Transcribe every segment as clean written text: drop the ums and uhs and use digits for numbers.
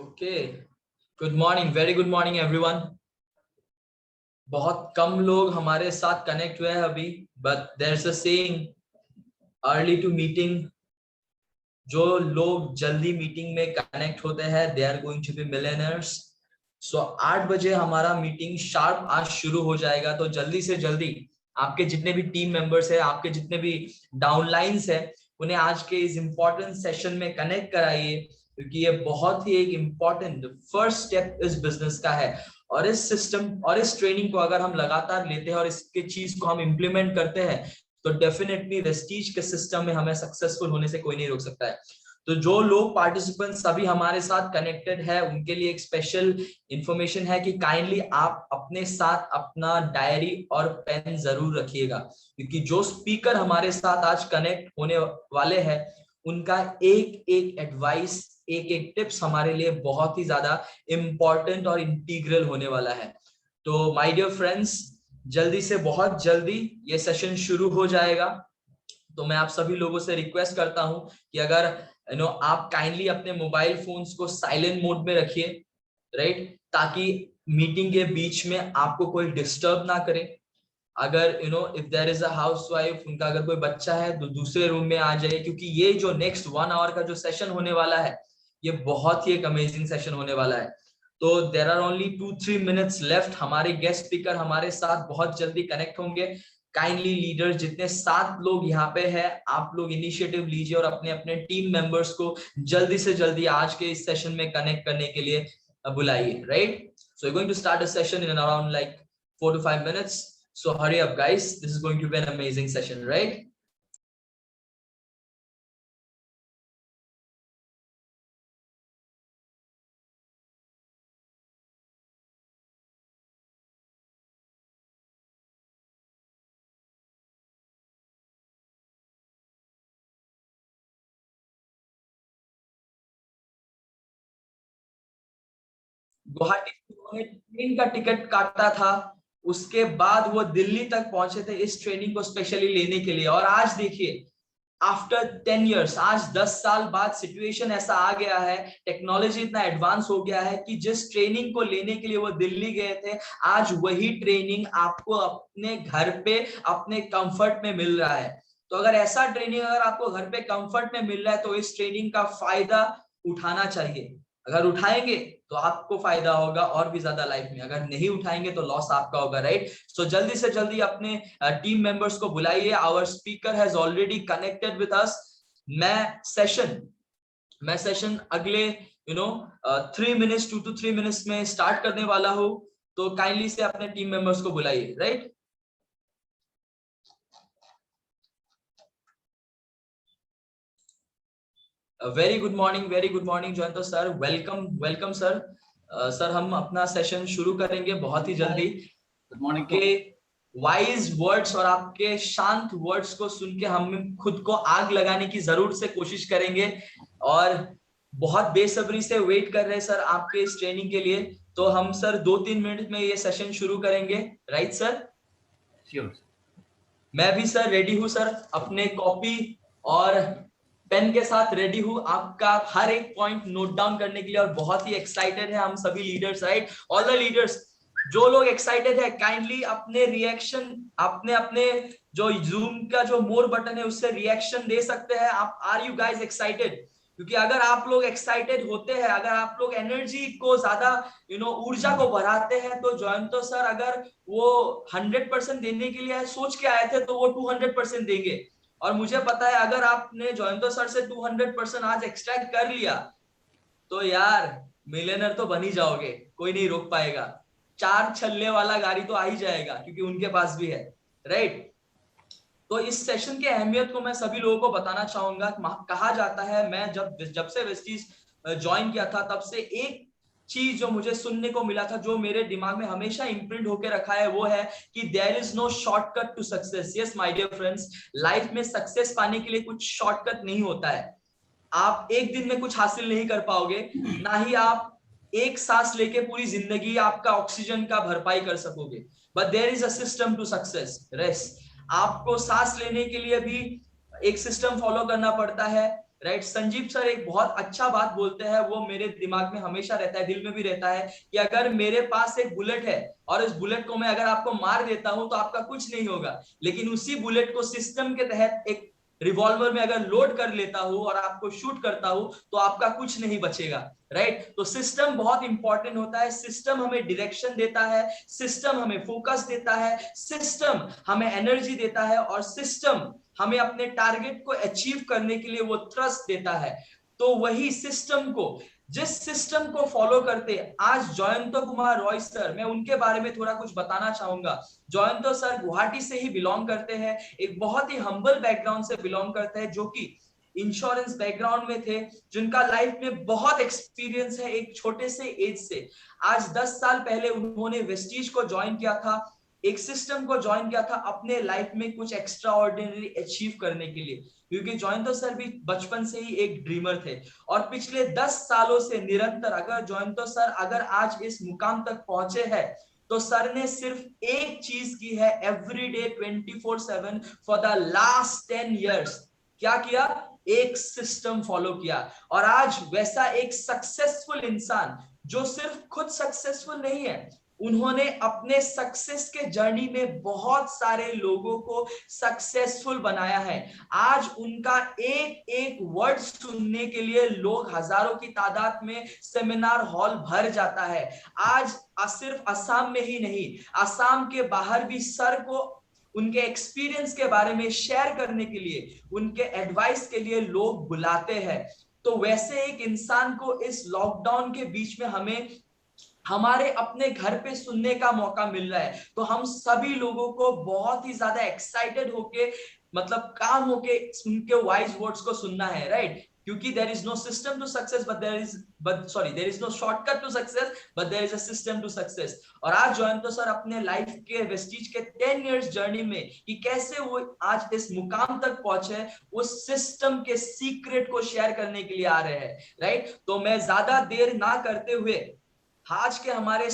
Okay, good morning, very good morning everyone. बहुत कम लोग हमारे साथ कनेक्ट हुए हैं अभी, but there is a saying, early to meeting. जो लोग जल्दी मीटिंग में कनेक्ट होते हैं they are going to be millionaires. So 8 बजे हमारा मीटिंग शार्प आज शुरू हो जाएगा, तो जल्दी से जल्दी आपके जितने भी टीम मेंबर्स हैं, आपके जितने भी डाउनलाइंस हैं, उन्हें आज के इस इंपॉर्टेंट सेशन में कनेक्ट कराइए, क्योंकि ये बहुत ही एक इंपॉर्टेंट फर्स्ट स्टेप इस बिजनेस का है। और इस सिस्टम और इस ट्रेनिंग को अगर हम लगातार लेते हैं और इसके चीज को हम इम्प्लीमेंट करते हैं, तो डेफिनेटली वेस्टीज के सिस्टम में हमें सक्सेसफुल होने से कोई नहीं रोक सकता है। तो जो लोग पार्टिसिपेंट्स अभी हमारे साथ कनेक्टेड है, उनके लिए एक स्पेशल इंफॉर्मेशन है कि काइंडली आप अपने साथ अपना डायरी और पेन जरूर रखिएगा, क्योंकि जो स्पीकर हमारे साथ आज कनेक्ट होने वाले हैं, उनका एक एक एडवाइस, एक एक टिप्स हमारे लिए बहुत ही ज्यादा इंपॉर्टेंट और इंटीग्रल होने वाला है। तो माय डियर फ्रेंड्स, जल्दी से बहुत जल्दी ये सेशन शुरू हो जाएगा। तो मैं आप सभी लोगों से रिक्वेस्ट करता हूं कि अगर आप काइंडली अपने मोबाइल फोन्स को साइलेंट मोड में रखिए, राइट, ताकि मीटिंग के बीच में आपको कोई डिस्टर्ब ना करे। अगर if there is a housewife, उनका अगर कोई बच्चा है तो दूसरे रूम में आ जाए, क्योंकि ये जो नेक्स्ट 1 आवर का जो सेशन होने वाला है, ये बहुत ही एक अमेजिंग सेशन होने वाला है। तो there are only 2-3 minutes left. हमारे गेस्ट स्पीकर हमारे साथ बहुत जल्दी कनेक्ट होंगे। काइंडली लीडर्स, जितने 7 लोग यहाँ पे हैं, आप लोग इनिशिएटिव लीजिए और अपने अपने टीम मेंबर्स को जल्दी से जल्दी आज के इस सेशन में कनेक्ट करने के लिए बुलाइए, right. So we going to start a session in around like 4 to 5 minutes. So hurry up guys, this is going to be an amazing session, right? Guwahati से उन्होंने ट्रेन का टिकट काटा था, उसके बाद वो दिल्ली तक पहुंचे थे इस ट्रेनिंग को स्पेशली लेने के लिए। और आज देखिए, आफ्टर 10 years, आज 10 साल बाद सिचुएशन ऐसा आ गया है, टेक्नोलॉजी इतना एडवांस हो गया है कि जिस ट्रेनिंग को लेने के लिए वो दिल्ली गए थे, आज वही ट्रेनिंग आपको अपने घर पे अपने कंफर्ट में मिल रहा है। तो अगर ऐसा ट्रेनिंग अगर आपको घर पे कंफर्ट में मिल रहा है, तो इस ट्रेनिंग का फायदा उठाना चाहिए। अगर उठाएंगे तो आपको फायदा होगा और भी ज्यादा लाइफ में, अगर नहीं उठाएंगे तो लॉस आपका होगा, राइट। सो जल्दी से जल्दी अपने टीम मेंबर्स को बुलाइए। Our speaker has already connected with us. मैं सेशन अगले 3 minutes, 2 to 3 minutes में स्टार्ट करने वाला हूं। तो काइंडली से अपने टीम मेंबर्स को बुलाइए, right. Very good morning, very good morning Jayant sir, welcome welcome sir. Sir हम अपना सेशन शुरू करेंगे बहुत ही जल्दी। Good morning. के वाइज वर्ड्स और आपके शांत वर्ड्स को सुन के हम खुद को आग लगाने की जरूर से कोशिश करेंगे, और बहुत बेसब्री से वेट कर रहे हैं सर आपके इस ट्रेनिंग के लिए। तो हम सर 2-3 मिनट में ये सेशन शुरू करेंगे, राइट सर। श्योर। मैं भी सर रेडी हूँ सर, अपने कॉपी और पेन के साथ रेडी हूँ आपका हर एक पॉइंट नोट डाउन करने के लिए। और बहुत ही एक्साइटेड है हम सभी leaders, right, all the leaders. जो लोग एक्साइटेड है काइंडली अपने रिएक्शन, अपने अपने जो जूम का जो मोर बटन है उससे रिएक्शन दे सकते हैं आप। Are you guys excited? क्योंकि अगर आप लोग एक्साइटेड होते हैं, अगर आप लोग एनर्जी को ज्यादा ऊर्जा को बढ़ाते हैं, तो जयंतो सर अगर वो 100% देने के लिए सोच के आए थे, तो वो 200% देंगे। और मुझे पता है अगर आपने जयंतो सर से 200% आज एक्सट्रैक्ट कर लिया, तो यार मिलियनर तो बन ही जाओगे, कोई नहीं रोक पाएगा। 4 छल्ले वाला गाड़ी तो आ ही जाएगा, क्योंकि उनके पास भी है, राइट। तो इस सेशन की अहमियत को मैं सभी लोगों को बताना चाहूंगा। कहा जाता है, मैं जब से वेस्टीज ज्वाइन किया था, तब से एक चीज जो मुझे सुनने को मिला था, जो मेरे दिमाग में हमेशा इम्प्रिंट होकर रखा है, वो है कि there is no shortcut to success. Yes my dear friends, life में सक्सेस पाने के लिए कुछ शॉर्टकट नहीं होता है। आप एक दिन में कुछ हासिल नहीं कर पाओगे, ना ही आप एक सांस लेके पूरी जिंदगी आपका ऑक्सीजन का भरपाई कर सकोगे। But there is a system to success. Rest, आपको सांस लेने के लिए भी एक सिस्टम फॉलो करना पड़ता है, राइट। संजीव सर एक बहुत अच्छा बात बोलते हैं, वो मेरे दिमाग में हमेशा रहता है, दिल में भी रहता है, कि अगर मेरे पास एक बुलेट है और इस बुलेट को मैं अगर आपको मार देता हूं तो आपका कुछ नहीं होगा, लेकिन उसी बुलेट को सिस्टम के तहत एक रिवॉल्वर में अगर लोड कर लेता हूं और आपको शूट करता हूं तो आपका कुछ नहीं बचेगा, राइट। तो सिस्टम बहुत इंपॉर्टेंट होता है। सिस्टम हमें डायरेक्शन देता है, सिस्टम हमें फोकस देता है, सिस्टम हमें एनर्जी देता है, और सिस्टम हमें अपने टारगेट को अचीव करने के लिए वो थ्रस्ट देता है। तो वही सिस्टम को, जिस सिस्टम को फॉलो करते आज जयंत कुमार रॉय सर, मैं उनके बारे में थोड़ा कुछ बताना चाहूंगा। जयंत सर गुवाहाटी से ही बिलोंग करते हैं, एक बहुत ही हम्बल बैकग्राउंड से बिलोंग करते हैं, जो कि इंश्योरेंस बैकग्राउंड में थे, जिनका लाइफ में बहुत एक्सपीरियंस है एक छोटे से एज से। आज 10 साल पहले उन्होंने वेस्टीज को ज्वाइन किया था, एक सिस्टम को ज्वाइन किया था अपने लाइफ में कुछ एक्स्ट्रा ऑर्डिनरी अचीव करने के लिए, क्योंकि जयंत सर भी बचपन से ही एक ड्रीमर थे। और पिछले 10 सालों से निरंतर अगर जयंत सर अगर आज इस मुकाम तक पहुंचे हैं तो सर ने सिर्फ एक चीज की है, everyday 24/7 for the last 10 years. क्या किया? एक सिस्टम फॉलो किया। और आज वैसा एक सक्सेसफुल इंसान, जो सिर्फ खुद सक्सेसफुल नहीं है, उन्होंने अपने सक्सेस के जर्नी में बहुत सारे लोगों को सक्सेसफुल बनाया है। आज उनका एक एक वर्ड सुनने के लिए लोग हजारों की तादाद में सेमिनार हॉल भर जाता है। आज सिर्फ असम में ही नहीं, असम के बाहर भी सर को उनके एक्सपीरियंस के बारे में शेयर करने के लिए, उनके एडवाइस के लिए लोग बुलाते हैं। तो वैसे एक इंसान को इस लॉकडाउन के बीच में हमें हमारे अपने घर पे सुनने का मौका मिल रहा है, तो हम सभी लोगों को बहुत ही ज्यादा एक्साइटेड होके, मतलब काम होके उनके वाइज वर्ड्स को सुनना है, राइट। क्योंकि there is no system to success there is no shortcut to success, but there is a system to success. और आज जयंत सर अपने लाइफ के वेस्टीज के 10 इयर्स जर्नी में कि कैसे वो आज इस मुकाम तक पहुंचे, उस सिस्टम के सीक्रेट को शेयर करने के लिए आ रहे हैं, राइट। तो मैं ज्यादा देर ना करते हुए आज के हमारे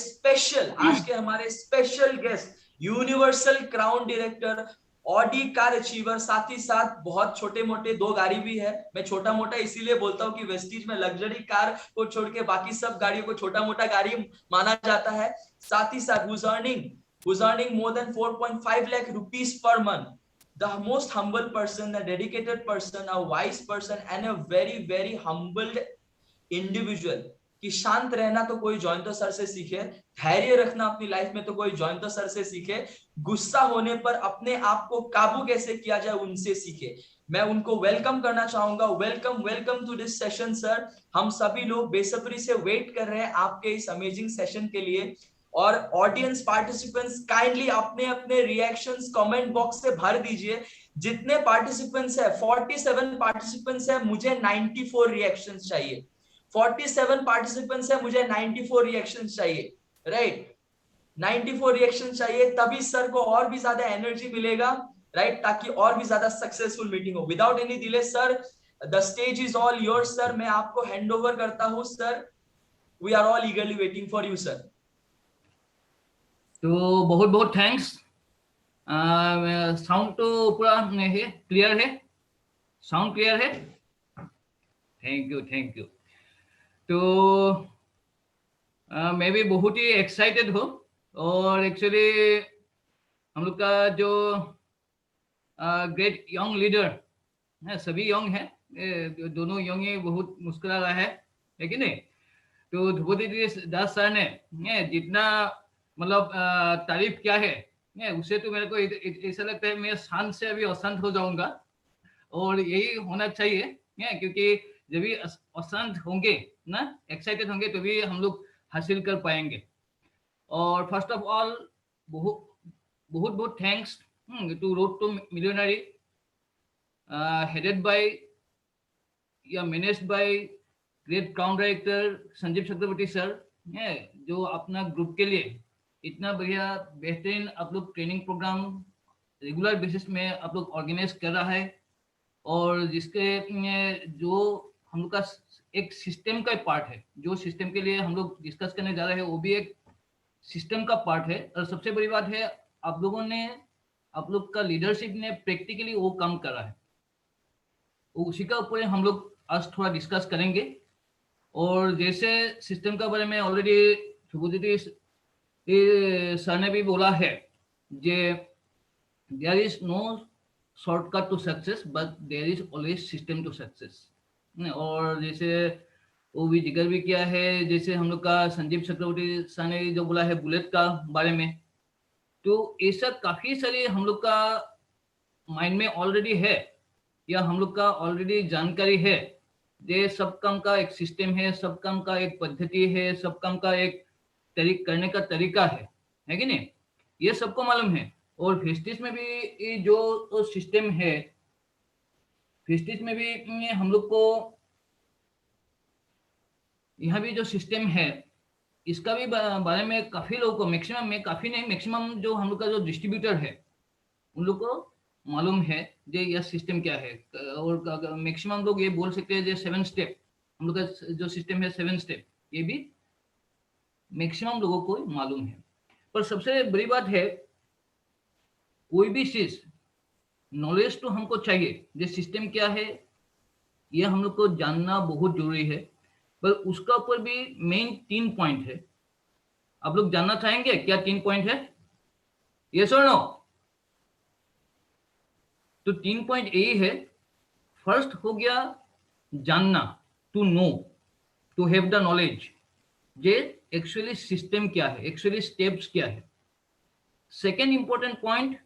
special guest, universal crown director, Audi car achiever, साथ ही साथ बहुत छोटे मोटे 2 गाड़ी भी है। मैं छोटा मोटा इसीलिए बोलता हूं कि वेस्टीज में लग्जरी कार को छोड़ के बाकी सब गाड़ियों को छोटा मोटा गाड़ी माना जाता है। साथ ही साथ who's earning more than 4.5 lakh rupees per month, the most humble person, a dedicated person, a wise person, and a very very humbled individual. कि शांत रहना तो कोई जयंत सर से सीखे, धैर्य रखना अपनी लाइफ में तो कोई जयंत सर से सीखे, गुस्सा होने पर अपने आप को काबू कैसे किया जाए उनसे सीखे। मैं उनको वेलकम करना चाहूंगा। Welcome to this session sir. हम सभी लोग बेसब्री से वेट कर रहे हैं आपके इस अमेजिंग सेशन के लिए। और ऑडियंस पार्टिसिपेंट्स काइंडली अपने अपने रिएक्शंस कमेंट बॉक्स से भर दीजिए। जितने पार्टिसिपेंट्स है, 47 पार्टिसिपेंट्स है, मुझे 94 रिएक्शंस चाहिए। 47 पार्टिसिपेंट्स है, मुझे 94 रिएक्शंस चाहिए, राइट। 94 रिएक्शन चाहिए, तभी सर को और भी ज्यादा एनर्जी मिलेगा, राइट, ताकि और भी ज्यादा सक्सेसफुल मीटिंग हो। Without any delay sir, the stage is all yours sir. मैं आपको हैंड ओवर करता हूं sir. We are all eagerly waiting for you sir. तो बहुत बहुत थैंक्स। साउंड तो पूरा है, क्लियर है, साउंड क्लियर है। Thank you. तो मैं भी बहुत ही एक्साइटेड हूँ। और एक्चुअली हम लोग का जो ग्रेट यंग लीडर है, सभी यंग है, दोनों यंग ही बहुत मुस्कुरा रहा है कि नहीं। तो ध्रुपदी दास सर ने जितना मतलब तारीफ किया है, उससे तो मेरे को ऐसा लगता है मैं शांत से अभी अशांत हो जाऊंगा। और यही होना चाहिए, क्योंकि जब भी अशांत होंगे ना, एक्साइटेड होंगे, तभी हम लोग हासिल कर पाएंगे। और फर्स्ट ऑफ ऑल बहुत thanks to road to millionaire, headed by या managed by great crown director Sanjeev Chakraborty sir, जो अपना ग्रुप के लिए इतना बढ़िया बेहतरीन आप लोग ट्रेनिंग प्रोग्राम रेगुलर बेसिस में आप लोग ऑर्गेनाइज कर रहा है। और जिसके जो हम लोग का एक सिस्टम का पार्ट है, जो सिस्टम के लिए हम लोग डिस्कस करने जा रहे हैं, वो भी एक सिस्टम का पार्ट है। और सबसे बड़ी बात है, आप लोगों ने, आप लोग का लीडरशिप ने प्रैक्टिकली वो काम करा है, उसी का ऊपर हम लोग आज थोड़ा डिस्कस करेंगे। और जैसे सिस्टम का बारे में ऑलरेडी शुभदीदी सर ने भी बोला है, जे there is no shortcut to success but there is always system to success। और जैसे वो भी जिक्र भी किया है, जैसे हम लोग का संजीव चक्रवर्ती सर ने जो बोला है बुलेट का बारे में, तो ऐसा काफी सारे हम लोग का माइंड में ऑलरेडी है, या हम लोग का ऑलरेडी जानकारी है। ये सब काम का एक सिस्टम है, सब काम का एक पद्धति है, सब काम का एक करने का तरीका है कि नहीं, ये सबको मालूम है। और फेस्टिस में भी ये जो सिस्टम है, फेस्टिस में भी हम लोग को यहाँ भी जो सिस्टम है, इसका भी बारे में काफी लोगों को, मैक्सिमम में, काफी नहीं, मैक्सिमम जो हम लोग का जो डिस्ट्रीब्यूटर है उन लोग को मालूम है जे यह सिस्टम क्या है। और मैक्सिमम लोग ये बोल सकते हैं जो 7 स्टेप हम लोग का जो सिस्टम है, 7 स्टेप, ये भी मैक्सिमम लोगों को मालूम है। पर सबसे बड़ी बात है, कोई भी चीज नॉलेज तो हमको चाहिए, ये सिस्टम क्या है ये हम लोग को जानना बहुत जरूरी है। पर उसका ऊपर भी मेन 3 पॉइंट है। आप लोग जानना चाहेंगे क्या 3 पॉइंट है? यस और नो? तो 3 पॉइंट यही है। फर्स्ट हो गया जानना, to know, to have the knowledge, ये एक्चुअली सिस्टम क्या है, एक्चुअली स्टेप्स क्या है। सेकेंड इंपॉर्टेंट पॉइंट,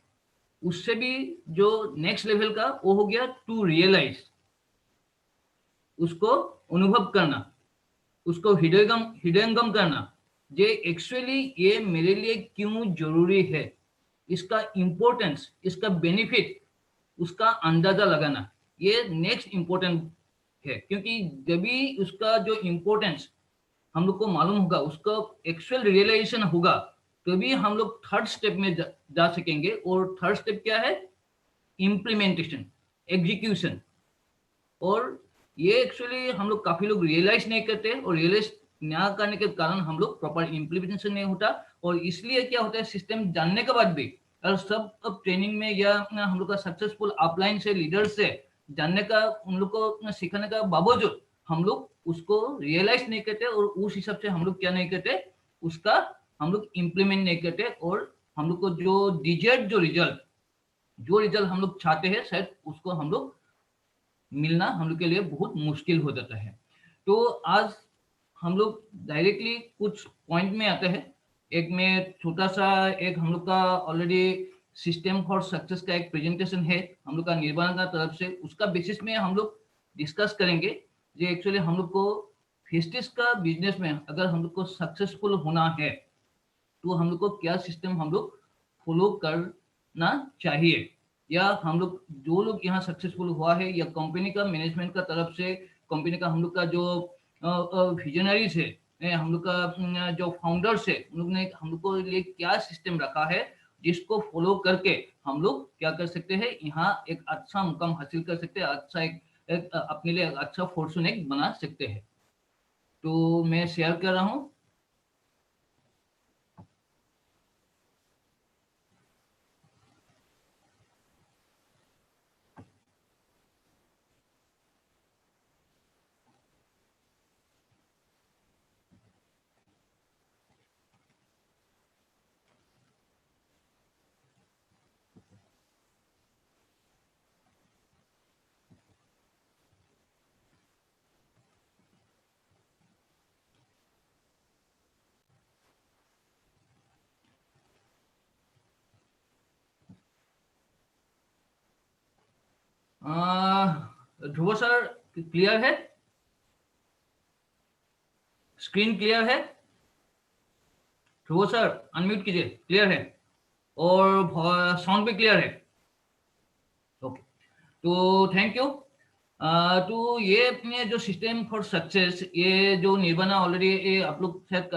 उससे भी जो नेक्स्ट लेवल का, वो हो गया टू रियलाइज, उसको अनुभव करना, उसको हृदयंगम करना, ये एक्चुअली ये मेरे लिए क्यों जरूरी है, इसका इंपॉर्टेंस, इसका बेनिफिट, उसका अंदाजा लगाना, ये नेक्स्ट इंपॉर्टेंट है। क्योंकि जब भी उसका जो इंपॉर्टेंस हम लोग को मालूम होगा, उसका एक्चुअल रियलाइजेशन होगा, तभी हम लोग थर्ड स्टेप में जा सकेंगे। और थर्ड स्टेप क्या है? Implementation, execution. और ये एक्चुअली हम लोग काफी लोग रियलाइज नहीं करते, और रियलाइज ना करने के कारण हम लोग प्रॉपर इम्प्लीमेंटेशन नहीं होता। और इसलिए क्या होता है, सिस्टम जानने के बाद भी, और सब अब ट्रेनिंग में या हम लोग का सक्सेसफुल अपलाइन से, लीडर से जानने का, उन लोग को सिखाने का बावजूद हम लोग उसको रियलाइज नहीं करते, और उस हिसाब से हम लोग क्या नहीं करते, उसका हम लोग इम्प्लीमेंट नहीं करते। और हम लोग को जो डिजायर्ड जो रिजल्ट हम लोग चाहते हैं, शायद उसको हम लोग मिलना हम लोग के लिए बहुत मुश्किल हो जाता है। तो आज हम लोग डायरेक्टली कुछ पॉइंट में आते हैं। एक में छोटा सा एक हम लोग का ऑलरेडी सिस्टम फॉर सक्सेस का एक प्रेजेंटेशन है हम लोग का निर्वाणा का तरफ से, उसका बेसिस में हम लोग डिस्कस करेंगे। जो एक्चुअली हम लोग को फेस्टिस का बिजनेस में अगर हम लोग को सक्सेसफुल होना है, तो हम लोग को क्या सिस्टम हम लोग फॉलो करना चाहिए, या हम लोग जो लोग यहाँ सक्सेसफुल हुआ है, या कंपनी का मैनेजमेंट का तरफ से, कंपनी का हम लोग का जो विजनरीज है, हम लोग का जो फाउंडर्स है, उन लोग ने हम लोग को लिए क्या सिस्टम रखा है, जिसको फॉलो करके हम लोग क्या कर सकते हैं, यहाँ एक अच्छा मुकाम हासिल कर सकते हैं, अच्छा एक अपने लिए अच्छा फॉर्चून एक बना सकते हैं। तो मैं शेयर कर रहा हूँ। ध्रुव सर क्लियर है? स्क्रीन क्लियर है? ध्रुव सर अनम्यूट कीजिए, क्लियर है? और साउंड भी क्लियर है? ओके, तो थैंक यू। तो ये अपने जो सिस्टम फॉर सक्सेस, ये जो निर्वाणा ऑलरेडी आप लोग शायद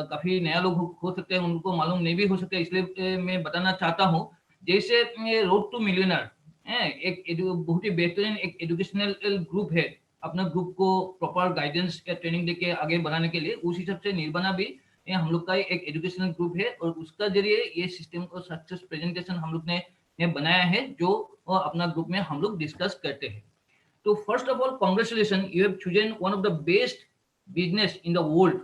काफी नया लोग हो सकते हैं, उनको मालूम नहीं भी हो सकता है, इसलिए मैं बताना चाहता हूँ। जैसे ये रोड टू मिलियनर एक बहुत ही बेहतरीन एक एजुकेशनल ग्रुप है, अपना ग्रुप को प्रॉपर गाइडेंस या ट्रेनिंग देके आगे बढ़ाने के लिए। उस हिसाब से निर्वाणा भी ये हम लोग का एक एजुकेशनल ग्रुप है, और उसका जरिए ये सिस्टम को सक्सेस प्रेजेंटेशन हम लोग ने बनाया है, जो अपना ग्रुप में हम लोग डिस्कस करते हैं। तो first of all congratulation, you have chosen one of the best business in the world,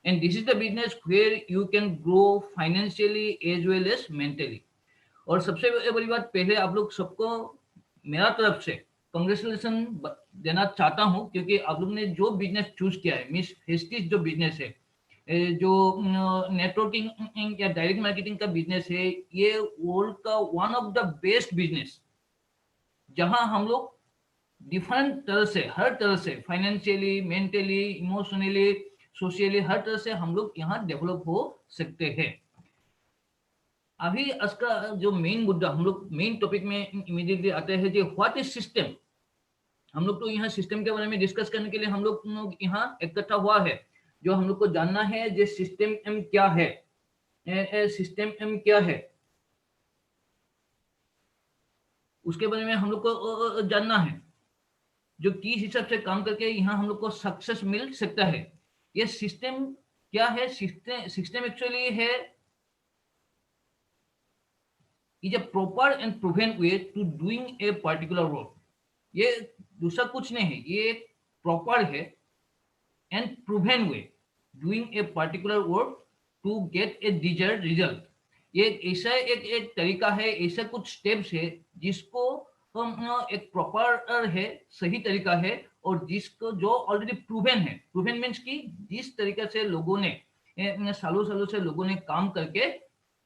and this is the business where you can grow financially as well as mentally. और सबसे बड़ी बात, पहले आप लोग सबको मेरा तरफ से कंग्रेचुलेशन देना चाहता हूं, क्योंकि आप लोग ने जो बिजनेस चूज किया है, मिस फेस्टिज जो बिजनेस है, जो नेटवर्किंग या डायरेक्ट मार्केटिंग का बिजनेस है, ये वर्ल्ड का one of the best business, जहां हम लोग डिफरेंट तरह से, हर तरह से, फाइनेंशियली, मेंटली, इमोशनली, सोशली, हर तरह से हम लोग यहाँ डेवलप हो सकते हैं। अभी इसका जो मेन मुद्दा, हम लोग मेन टॉपिक में इमीडिएटली आते हैं, जो व्हाट इज सिस्टम। हम लोग तो यहाँ सिस्टम के बारे में डिस्कस करने के लिए हम लोग यहाँ इकट्ठा हुआ है। जो हम लोग को जानना है, जो सिस्टम एम क्या है, सिस्टम एम क्या है, उसके बारे में हम लोग को जानना है, जो किस हिसाब से काम करके यहाँ हम लोग को सक्सेस मिल सकता है। ये सिस्टम क्या है? सिस्टम एक्चुअली है is a proper and proven way to doing a particular work। ये दूसरा कुछ नहीं है, ये एक प्रॉपर है and proven way doing a particular work to get a desired result. ये ऐसा एक तरीका है, ऐसा कुछ स्टेप्स है जिसको एक प्रॉपर है, सही तरीका है, और जिसको जो ऑलरेडी प्रूवन है। प्रूवन मीन्स कि जिस तरीके से लोगों ने सालों सालों से लोगों ने काम करके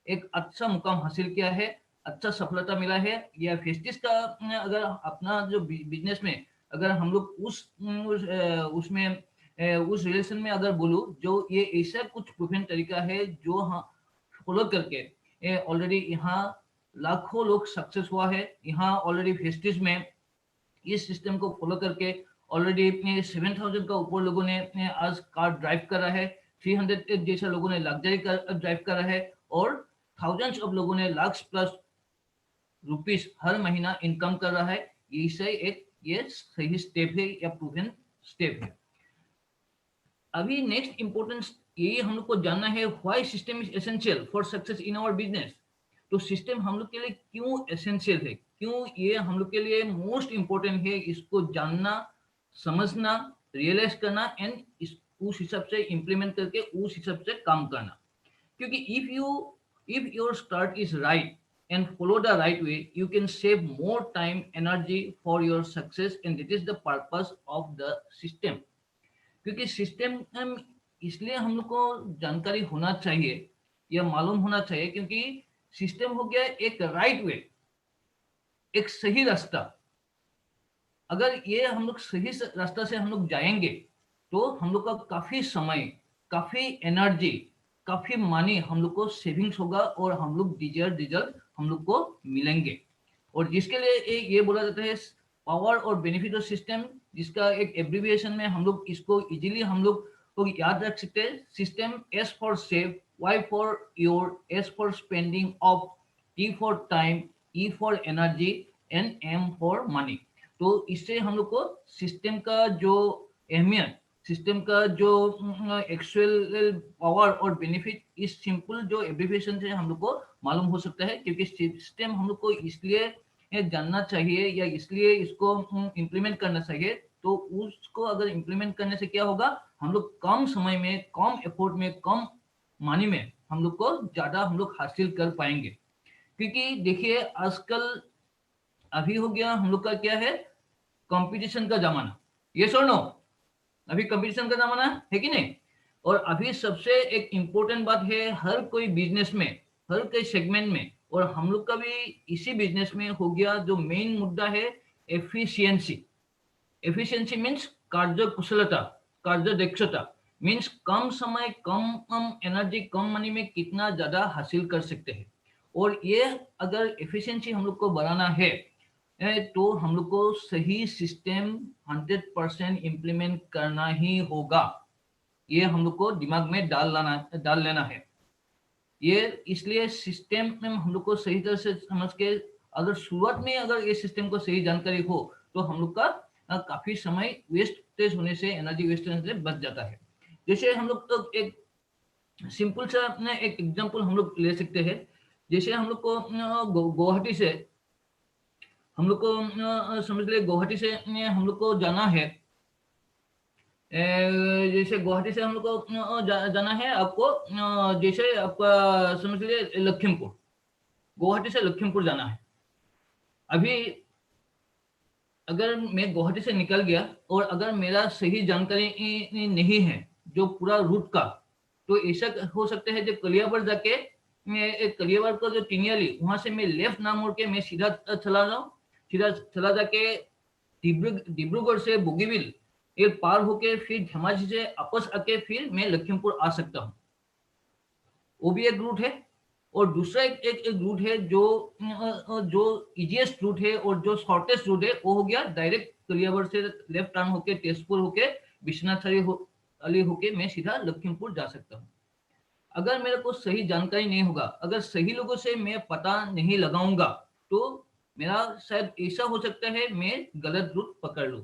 एक अच्छा मुकाम हासिल किया है, अच्छा सफलता मिला है। या फेस्टिस का अगर अपना जो बिजनेस में अगर हम लोग उसमें उस रिलेशन में अगर बोलूं, जो ये ऐसा कुछ प्रूवन तरीका है जो फॉलो करके ऑलरेडी यहाँ लाखों लोग सक्सेस हुआ है। यहाँ ऑलरेडी फेस्टिस में इस सिस्टम को फॉलो करके ऑलरेडी 7,000 का ऊपर लोगों ने आज कार ड्राइव करा है, 300 जैसा लोगों ने लग्जरी कार ड्राइव करा है, और थाउजेंड्स ऑफ लोगों ने लाख प्लस रुपीस हर महीना इनकम कर रहा है। ये सही स्टेप है या प्रूवन स्टेप है। अभी नेक्स्ट इंपॉर्टेंस ये हम लोग को जानना है, why system is essential for success in our business. तो सिस्टम हम लोग के लिए क्यों एसेंशियल है, क्यों ये हम लोग के लिए मोस्ट इंपॉर्टेंट है, इसको जानना, समझना, रियलाइज करना एंड उस हिसाब से इम्प्लीमेंट करके उस हिसाब से काम करना। क्योंकि if your start is right and follow the right way, you can save more time, energy for your success, and that is the purpose of the system। क्योंकि सिस्टम इसलिए हम लोग को जानकारी होना चाहिए या मालूम होना चाहिए, क्योंकि सिस्टम हो गया एक राइट वे, एक सही रास्ता। अगर ये हम लोग सही रास्ता से हम लोग जाएंगे तो हम लोग का काफी समय, काफी एनर्जी, काफी मनी हम लोग को सेविंग्स होगा, और हम लोग डिजायर्ड रिजल्ट हम लोग को मिलेंगे। और जिसके लिए ये बोला जाता है पावर और बेनिफिट ऑफ सिस्टम, जिसका एक एब्रिविएशन में हम लोग इसको इजीली हम लोग तो याद रख सकते हैं। System S for save, Y for your, S for spending of, T for time, E for energy and M for money. तो इससे हम लोग को सिस्टम का जो अहमियत, सिस्टम का जो एक्चुअल पावर और बेनिफिट इस सिंपल जो एब्रिविएशन से हम लोग को मालूम हो सकता है। क्योंकि सिस्टम हम लोग को इसलिए जानना चाहिए या इसलिए इसको इम्प्लीमेंट करना चाहिए, तो उसको अगर इम्प्लीमेंट करने से क्या होगा, हम लोग कम समय में, कम एफर्ट में, कम मनी में हम लोग को ज्यादा हम लोग हासिल कर पाएंगे। क्योंकि देखिए आजकल अभी हो गया हम लोग का क्या है, कंपटीशन का जमाना। ये सुनो, अभी कंपटीशन का जमाना है कि नहीं। और अभी सबसे एक इम्पोर्टेंट बात है, हर कोई बिजनेस में, हर कोई सेगमेंट में, और हम लोग का भी इसी बिजनेस में हो गया, जो मेन मुद्दा है एफिशिएंसी। एफिशिएंसी मीन्स कार्य कुशलता, कार्य दक्षता, मीन्स कम समय, कम एनर्जी, कम मनी में कितना ज्यादा हासिल कर सकते हैं। और ये अगर एफिशिएंसी हम लोग को बढ़ाना है तो हम लोग को सही सिस्टम 100% इम्प्लीमेंट करना ही होगा। ये हम लोग को दिमाग में डाल लेना है। ये इसलिए सिस्टम में हम लोग को सही तरह से समझ के, अगर शुरुआत में अगर ये सिस्टम को सही जानकारी हो तो हम लोग का काफी समय वेस्टेज होने से, एनर्जी वेस्ट होने से बच जाता है। जैसे हम लोग तो एक सिंपल सा एक एग्जांपल हम लोग ले सकते हैं। जैसे हम लोग को गुवाहाटी से हम लोग को समझ ले गुवाहाटी से हम लोग को जाना है, जैसे गुवाहाटी से हम लोग को जाना है आपको, जैसे आपका समझ लीजिए लखीमपुर, गुवाहाटी से लखीमपुर जाना है। अभी अगर मैं गुवाहाटी से निकल गया और अगर मेरा सही जानकारी नहीं है जो पूरा रूट का, तो ऐसा हो सकता है जो कलियाबर जाके कलियाबर का जो टिनियाली वहां से मैं लेफ्ट ना मोड़ के मैं सीधा चला जाऊं, सीधा चला जाके डिब्रूगढ़ से बोगीबिल ये पार होके फिर धेमाजी से वापस आके फिर मैं लखीमपुर आ सकता हूँ। वो भी एक रूट है। और दूसरा एक रूट है जो इजीएस्ट रूट है और जो शॉर्टेस्ट रूट है, वो हो गया डायरेक्ट कलियाबर से लेफ्ट टर्न होके तेजपुर होके विश्वनाथ अली होके मैं सीधा लखीमपुर जा सकता हूँ। अगर मेरे को सही जानकारी नहीं होगा, अगर सही लोगों से मैं पता नहीं लगाऊंगा, तो मेरा शायद ऐसा हो सकता है मैं गलत रूट पकड़ लूं।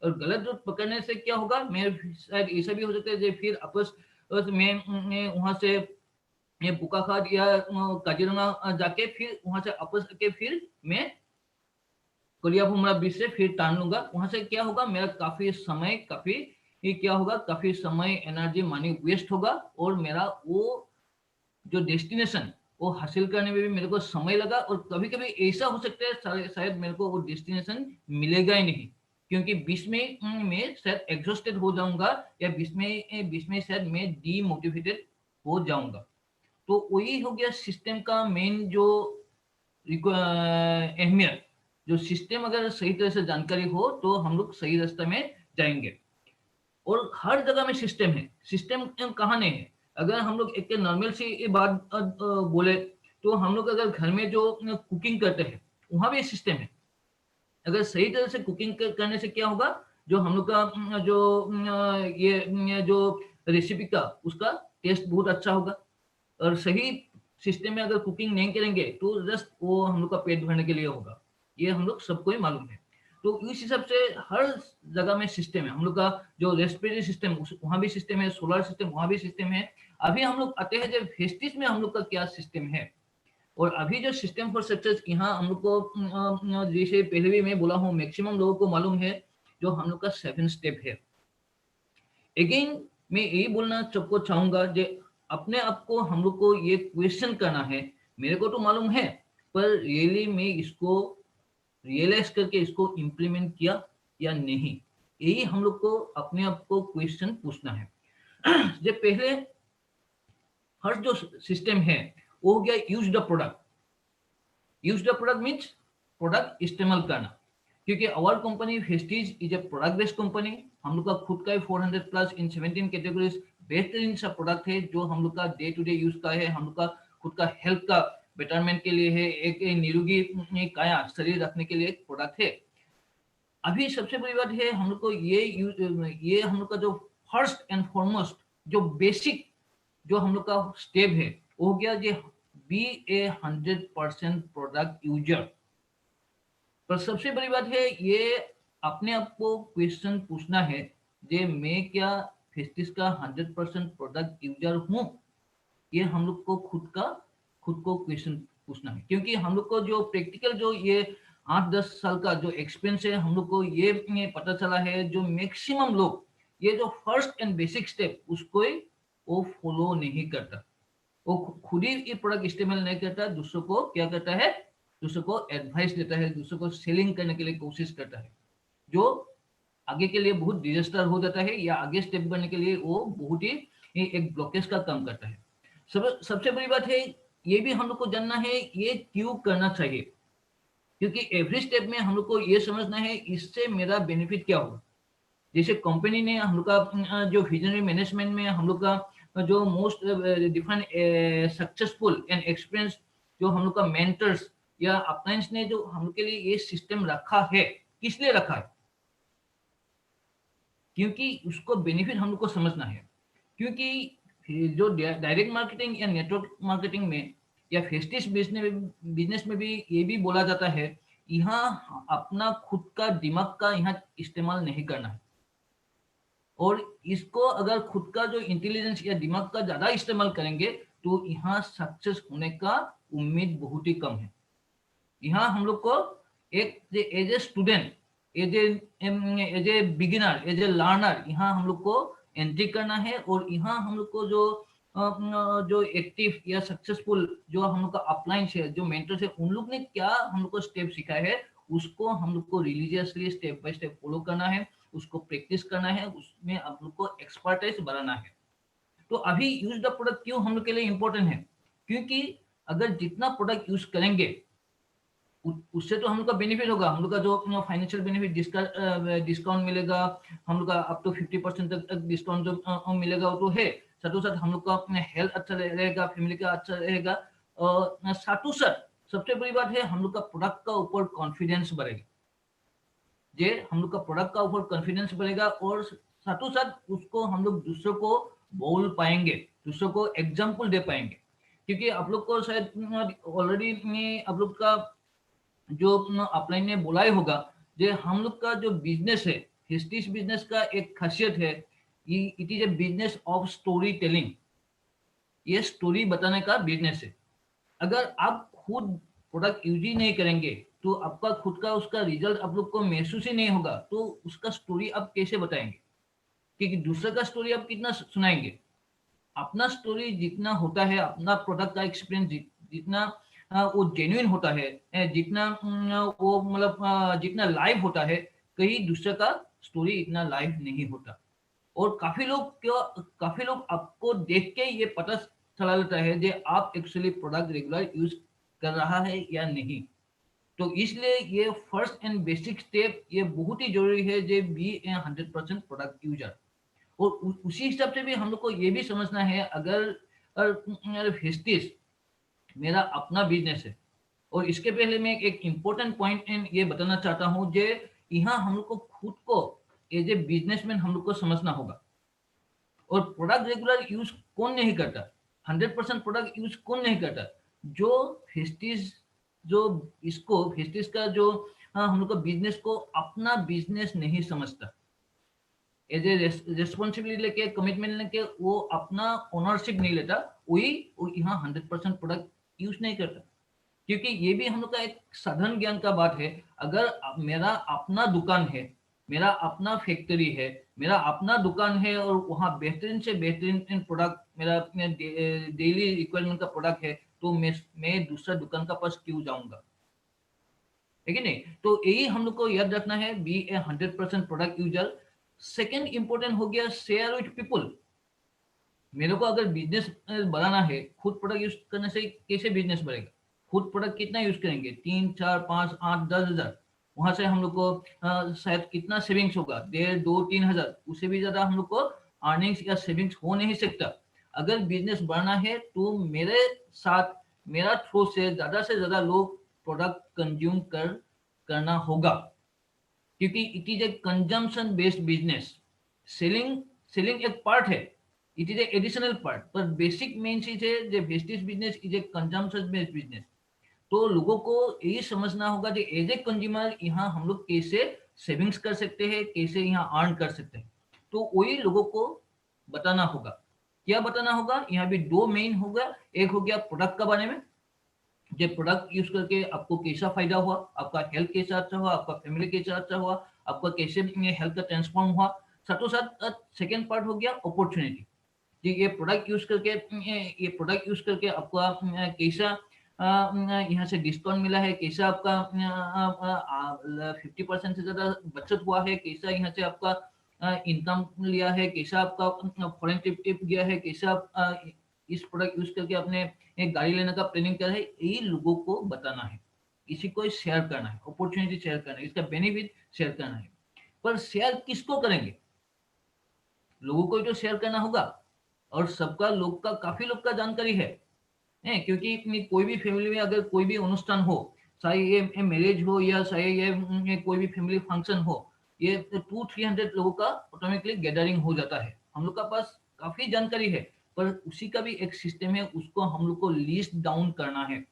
और गलत रूट पकड़ने से क्या होगा, मैं शायद ऐसा भी हो सकता है फिर आपस मैं वहां से ये बुकाखात या काजीरंगा जाके फिर वहां से वापस आके फिर मैं कोलियाभूमरा बीच से फिर टान लूंगा। वहां से क्या होगा, मेरा काफी समय एनर्जी मनी वेस्ट होगा और मेरा वो जो डेस्टिनेशन वो हासिल करने में भी मेरे को समय लगा। और कभी कभी ऐसा हो सकता है शायद मेरे को वो डेस्टिनेशन मिलेगा ही नहीं, क्योंकि बीच में मैं शायद एग्जॉस्टेड हो जाऊंगा या बीच में शायद मैं डीमोटिवेटेड हो जाऊंगा। तो वही हो गया सिस्टम का मेन जो अहमियत। जो सिस्टम अगर सही तरह से जानकारी हो तो हम लोग सही रास्ते में जाएंगे। और हर जगह में सिस्टम है, सिस्टम कहाँ नहीं है। अगर हम लोग एक नॉर्मल सी बात बोले तो हम लोग अगर घर में जो कुकिंग करते हैं वहां भी सिस्टम है। अगर सही तरह से कुकिंग करने से क्या होगा, जो हम लोग का जो ये जो रेसिपी का उसका टेस्ट बहुत अच्छा होगा। और सही सिस्टम में अगर कुकिंग नहीं करेंगे तो जस्ट वो हम लोग का पेट भरने के लिए होगा, ये हम लोग सबको ही मालूम है। तो इस हिसाब से हर जगह में सिस्टम है। हम लोग का जो रेस्पिरेटरी सिस्टम वहां भी सिस्टम है, सोलर सिस्टम वहां भी सिस्टम है। अभी हम लोग आते हैं जब फेस्टिस में हम लोग का क्या सिस्टम है। और अभी जो सिस्टम फॉर सक्सेस यहाँ हम लोग को जैसे पहले भी मैं बोला हूँ मैक्सिमम लोगों को मालूम है, जो हम लोग का 7 स्टेप है। अगेन मैं यही बोलना सबको चाहूंगा जो अपने आप को हम लोग को ये क्वेश्चन करना है, मेरे को तो मालूम है पर रियली मैं इसको रियलाइज करके इसको इम्प्लीमेंट किया या नहीं, यही हम लोग को अपने आप को क्वेश्चन पूछना है। जब पहले हर जो सिस्टम है वो हो गया use the product. Use the product means product इस्तेमाल करना, क्योंकि our company Vestige is a product based company. हम लोग का खुद का 400 प्लस इन 17 कैटेगरीज बेहतरीन सा प्रोडक्ट है जो हम लोग का डे टू डे यूज का है। हम लोग का खुद का हेल्थ का बेटरमेंट के लिए है, एक निरोगी काया शरीर रखने के लिए एक प्रोडक्ट है। अभी सबसे बड़ी बात है हम लोग को ये हम लोग का जो फर्स्ट एंड फॉरमोस्ट जो बेसिक जो हम लोग का स्टेप है वो हो गया जो बी ए 100% प्रोडक्ट यूजर। पर सबसे बड़ी बात है ये अपने आप को क्वेश्चन पूछना है जे मैं क्या फेस्टिस का 100% प्रोडक्ट यूजर हूँ। ये हम लोग को खुद को क्वेश्चन पूछना है, क्योंकि हम लोग को जो प्रैक्टिकल जो ये 8-10 साल का जो एक्सपीरियंस है हम लोग को ये पता चला है जो मैक्सिमम लोग ये जो फर्स्ट एंड बेसिक स्टेप उसको वो फॉलो नहीं करता। वो खुद ही ये प्रोडक्ट इस्तेमाल नहीं करता, दूसरों को क्या करता है, दूसरों को एडवाइस देता है, दूसरों को सेलिंग करने के लिए कोशिश करता है, जो आगे के लिए बहुत डिजास्टर हो जाता है या आगे स्टेप करने के लिए वो बहुत ही एक ब्लॉकेज का काम करता है। सबसे बड़ी बात है ये भी हम लोग को जानना है ये क्यों करना चाहिए, क्योंकि एवरी स्टेप में हम लोग को ये समझना है इससे मेरा बेनिफिट क्या होगा। जैसे कंपनी ने हम लोग का जो विजनरी मैनेजमेंट में हम लोग का जो most different successful and experience जो हम लोग का मेंटर्स या अपलाइंस ने जो हम लोग के लिए ये सिस्टम रखा है, किस लिए रखा है, क्योंकि उसको बेनिफिट हम लोग को समझना है। क्योंकि जो डायरेक्ट मार्केटिंग या नेटवर्क मार्केटिंग में या फेस्टिस बिजनेस में भी ये भी बोला जाता है, यहाँ अपना खुद का दिमाग का यहाँ इस्तेमाल नहीं करना है। और इसको अगर खुद का जो इंटेलिजेंस या दिमाग का ज्यादा इस्तेमाल करेंगे तो यहाँ सक्सेस होने का उम्मीद बहुत ही कम है। यहाँ हम लोग को एक as a student, as a beginner, as a learner यहाँ हम लोग को एंट्री करना है। और यहाँ हम लोग को जो एक्टिव या सक्सेसफुल जो हम लोग का अपलाइन है, जो मेंटर्स है, उन लोग ने क्या हम लोग को स्टेप सिखाया है, उसको हम लोग को religiously step by step follow करना है, उसको प्रैक्टिस करना है, उसमें आप लोग को एक्सपर्टाइज बढ़ाना है। तो अभी यूज द प्रोडक्ट क्यों हम लोग के लिए इंपॉर्टेंट है? क्योंकि अगर जितना प्रोडक्ट यूज करेंगे उससे तो हम लोग का बेनिफिट होगा, हम लोग का जो फाइनेंशियल बेनिफिट, डिस्काउंट मिलेगा, हम लोग का अप टू 50% तक डिस्काउंट जो मिलेगा वो तो है। साथों साथ हम लोग का अपने हेल्थ अच्छा रहेगा, फैमिली का अच्छा रहेगा। और साथों साथ सबसे बड़ी बात है, हम लोग का प्रोडक्ट का ऊपर कॉन्फिडेंस बढ़ेगा। जे हम लोग का प्रोडक्ट का ऊपर कॉन्फिडेंस बढ़ेगा और साथों साथ उसको हम लोग दूसरों को बोल पाएंगे, दूसरों को एग्जाम्पल दे पाएंगे। क्योंकि आप लोग को शायद ऑलरेडी में आप लोग का जो अपलाइन ने बोला ही होगा, जे हम लोग का जो बिजनेस है, हिस्ट्रीज बिजनेस का एक खासियत है, it is a business of story telling. ये स्टोरी बताने का बिजनेस है। अगर आप खुद प्रोडक्ट यूज ही नहीं करेंगे तो आपका खुद का उसका रिजल्ट आप लोग को महसूस ही नहीं होगा, तो उसका स्टोरी आप कैसे बताएंगे? क्योंकि दूसरे का स्टोरी आप कितना सुनाएंगे? अपना स्टोरी जितना होता है, अपना प्रोडक्ट का एक्सपीरियंस जितना वो जेन्युइन होता है, जितना वो मतलब जितना लाइव होता है, कहीं दूसरे का स्टोरी इतना लाइव नहीं होता। और काफी लोग आपको देख के ये पता चला लेता है कि आप एक्चुअली प्रोडक्ट रेगुलर यूज कर रहा है या नहीं। तो इसलिए ये फर्स्ट एंड बेसिक स्टेप ये बहुत ही जरूरी है, जे बी ए 100% प्रोडक्ट यूजर। और उसी हिसाब से भी हम लोग को ये भी समझना है, अगर फेस्टिस मेरा अपना बिजनेस है, और इसके पहले मैं एक इम्पोर्टेंट पॉइंट ये बताना चाहता हूँ, जे यहाँ हम लोग को खुद को एज ए बिजनेसमैन हम लोग को समझना होगा। और प्रोडक्ट रेगुलर यूज कौन नहीं करता? 100% प्रोडक्ट यूज कौन नहीं करता? जो फेस्टिस, जो इसको फेस्टिस का जो हम लोग का बिजनेस को अपना बिजनेस नहीं समझता, एज ए रेस्पॉन्सिबिलिटी लेके, कमिटमेंट लेके वो अपना ओनरशिप नहीं लेता, वही वो यहाँ 100% प्रोडक्ट यूज नहीं करता। क्योंकि ये भी हम लोग का एक साधारण ज्ञान का बात है। अगर मेरा अपना दुकान है, मेरा अपना फैक्ट्री है, मेरा अपना दुकान है, और वहाँ बेहतरीन से बेहतरीन प्रोडक्ट मेरा डेली रिक्वायरमेंट का प्रोडक्ट है, तो मैं दूसरा दुकान का पास क्यों जाऊंगा? है कि नहीं? तो यही हम लोग को याद रखना है, बी ए 100% प्रोडक्ट यूजर। सेकेंड इंपॉर्टेंट हो गया शेयर विथ पीपल। मेरे को अगर बिजनेस बढ़ाना है, खुद प्रोडक्ट यूज करने से कैसे बिजनेस बढ़ेगा? खुद प्रोडक्ट कितना यूज करेंगे? 3, 4, 5, 8, 10 हजार, वहां से हम लोग को शायद कितना सेविंग्स होगा? 1,500, 2,000, उससे भी ज्यादा हम लोग को अर्निंग्स या सेविंग्स हो नहीं सकता। अगर बिजनेस बढ़ना है तो मेरे साथ, मेरा थ्रू से ज्यादा लोग प्रोडक्ट कंज्यूम करना होगा। क्योंकि it is a consumption based business. Selling selling एक पार्ट है, it is a additional part, पर बेसिक मेन चीज है जो wastage business is a consumption based business. तो लोगों को यही समझना होगा कि एज ए कंज्यूमर यहाँ हम लोग कैसे सेविंग्स कर सकते हैं, कैसे यहाँ अर्न कर सकते हैं। तो वही लोगों को बताना होगा। क्या बताना होगा? यहाँ भी दो मेन होगा। एक हो गया प्रोडक्ट के बारे में, जो प्रोडक्ट यूज करके आपको कैसा फायदा हुआ, आपका हेल्थ कैसा अच्छा हुआ, आपका फैमिली कैसा अच्छा हुआ, आपका कैसे हेल्थ का ट्रांसफॉर्म हुआ। साथों साथ सेकेंड पार्ट हो गया अपॉर्चुनिटी, जी ये प्रोडक्ट यूज करके आपका कैसा यहाँ से डिस्काउंट मिला है, कैसा आपका 50% से ज्यादा बचत हुआ है, कैसा यहाँ से आपका इनकम लिया है, कैसा आपका फॉरेन ट्रिप गया है, कैसा आप इस प्रोडक्ट यूज करके आपने एक गाड़ी लेने का प्लानिंग करा है। यही लोगों को बताना है, इसी को शेयर करना है, अपॉर्चुनिटी शेयर करना है, इसका बेनिफिट शेयर करना है। पर शेयर किसको करेंगे? लोगों को ही तो शेयर करना होगा। और सबका लोग का काफी लोग का जानकारी है, क्योंकि कोई भी फैमिली में अगर कोई भी अनुष्ठान हो, चाहे ये मैरिज हो या चाहे ये कोई भी फैमिली फंक्शन हो, ये 200-300 लोगों का ऑटोमेटिकली गैदरिंग हो जाता है। हम लोग का पास काफी जानकारी है, पर उसी का भी एक सिस्टम है, उसको हम लोग को लिस्ट डाउन करना है।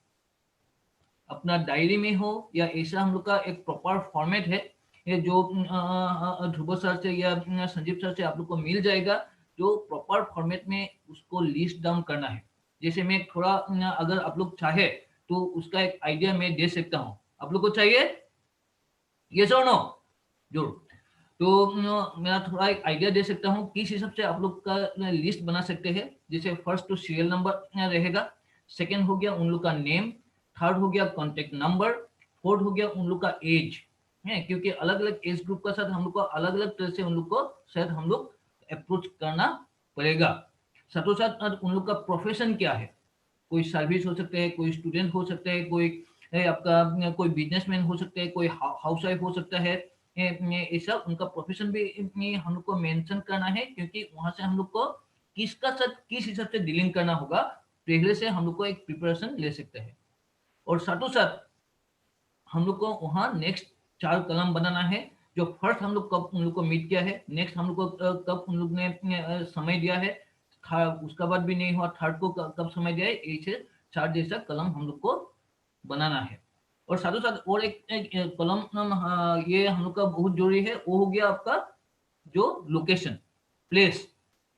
अपना डायरी में हो या ऐसा हम लोग का एक प्रॉपर फॉर्मेट है, ये जो ध्रुव सर से या संजीव सर से आप लोग को मिल जाएगा, जो प्रॉपर फॉर्मेट में उसको लिस्ट डाउन करना है। जैसे मैं थोड़ा अगर आप लोग चाहे तो उसका एक आइडिया मैं दे सकता हूँ। आप लोग को चाहिए? यस और नो? जरूर। तो मैं थोड़ा एक आइडिया दे सकता हूँ किस हिसाब से आप लोग का लिस्ट बना सकते हैं। जैसे फर्स्ट तो सीरियल नंबर रहेगा, सेकंड हो गया उन लोग का नेम, थर्ड हो गया कॉन्टेक्ट नंबर, फोर्थ हो गया उन लोग का एज है, क्योंकि अलग अलग एज ग्रुप का साथ हम लोग को अलग अलग तरह से उन लोग को शायद हम लोग अप्रोच करना पड़ेगा। साथों साथ उन लोग का प्रोफेशन क्या है, कोई सर्विस हो सकते हैं, कोई स्टूडेंट हो सकते हैं, कोई आपका कोई बिजनेसमैन हो सकते हैं, कोई हाउस वाइफ हो सकता है। ये सब उनका प्रोफेशन भी हम लोग को मेंशन करना है, क्योंकि वहां से हम लोग को किसका साथ किस हिसाब से डीलिंग करना होगा पहले से हम लोग को एक प्रिपरेशन ले सकते हैं। और साथों साथ हम लोग को वहाँ नेक्स्ट 4 कलम बनाना है। जो फर्स्ट हम लोग कब उन लोग को मीट किया है, नेक्स्ट हम लोग को कब उन लोग ने समय दिया है, उसका बाद भी नहीं हुआ थर्ड को कब समय दिया है, ऐसे 4 जैसा कलम हम लोग को बनाना है। और साथों साथ और एक कलम ये हम लोग का बहुत जरूरी है, वो हो गया आपका जो लोकेशन, प्लेस।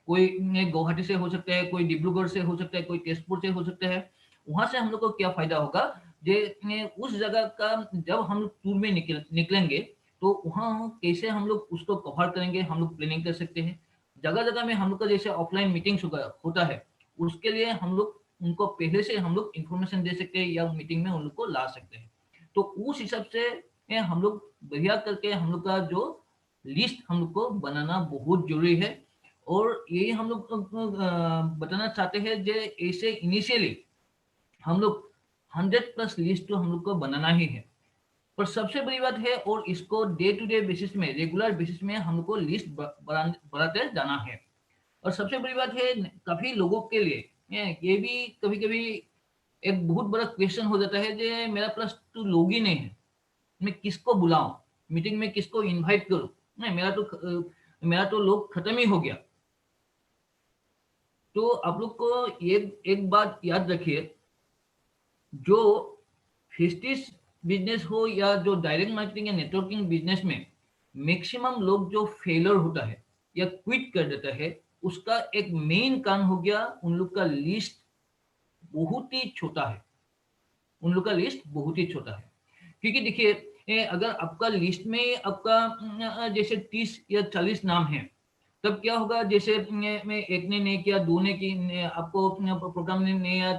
कोई गुवाहाटी से हो सकता है, कोई डिब्रूगढ़ से हो सकता है, कोई तेजपुर से हो सकता है। वहां से हम लोग को क्या फायदा होगा, जे उस जगह का जब हम लोग टूर में निकलेंगे तो वहाँ कैसे हम लोग उसको कवर करेंगे, हम लोग प्लानिंग कर सकते हैं। जगह जगह में हम लोग का जैसे ऑफलाइन मीटिंग्स होता है, उसके लिए हम लोग उनको पहले से हम लोग इंफॉर्मेशन दे सकते हैं या मीटिंग में उन लोग को ला सकते हैं। तो उस हिसाब से हम लोग बढ़िया करके हम लोग का जो लिस्ट हम लोग को बनाना बहुत जरूरी है। और यही हम लोग बताना चाहते हैं जो ऐसे इनिशियली हम लोग 100+ लिस्ट तो हम लोग को बनाना ही है। पर सबसे बड़ी बात है, और इसको डे टू डे बेसिस में, रेगुलर बेसिस में हम लोग को लिस्ट बढ़ाते जाना है। और सबसे बड़ी बात है, काफी लोगों के लिए ये भी कभी कभी एक बहुत बड़ा क्वेश्चन हो जाता है कि मेरा पास तो लोग ही नहीं है, मैं किसको बुलाऊं, मीटिंग में किसको इनवाइट करूं, नहीं मेरा तो लोग खत्म ही हो गया। तो आप लोग को ये एक बात याद रखिए, जो फेस्टिस बिजनेस हो या जो डायरेक्ट मार्केटिंग या नेटवर्किंग बिजनेस में मैक्सिमम लोग जो फेलर होता है या क्विट कर देता है, उसका एक मेन कारण हो गया उन लोग का लिस्ट बहुत ही छोटा है। उन लोग का लिस्ट बहुत ही छोटा है। क्योंकि देखिए अगर आपका लिस्ट में आपका जैसे 30 या 40 नाम है, तब क्या होगा, जैसे मैं एक ने नहीं किया, दो ने की आपको प्रोग्राम ने नहीं, या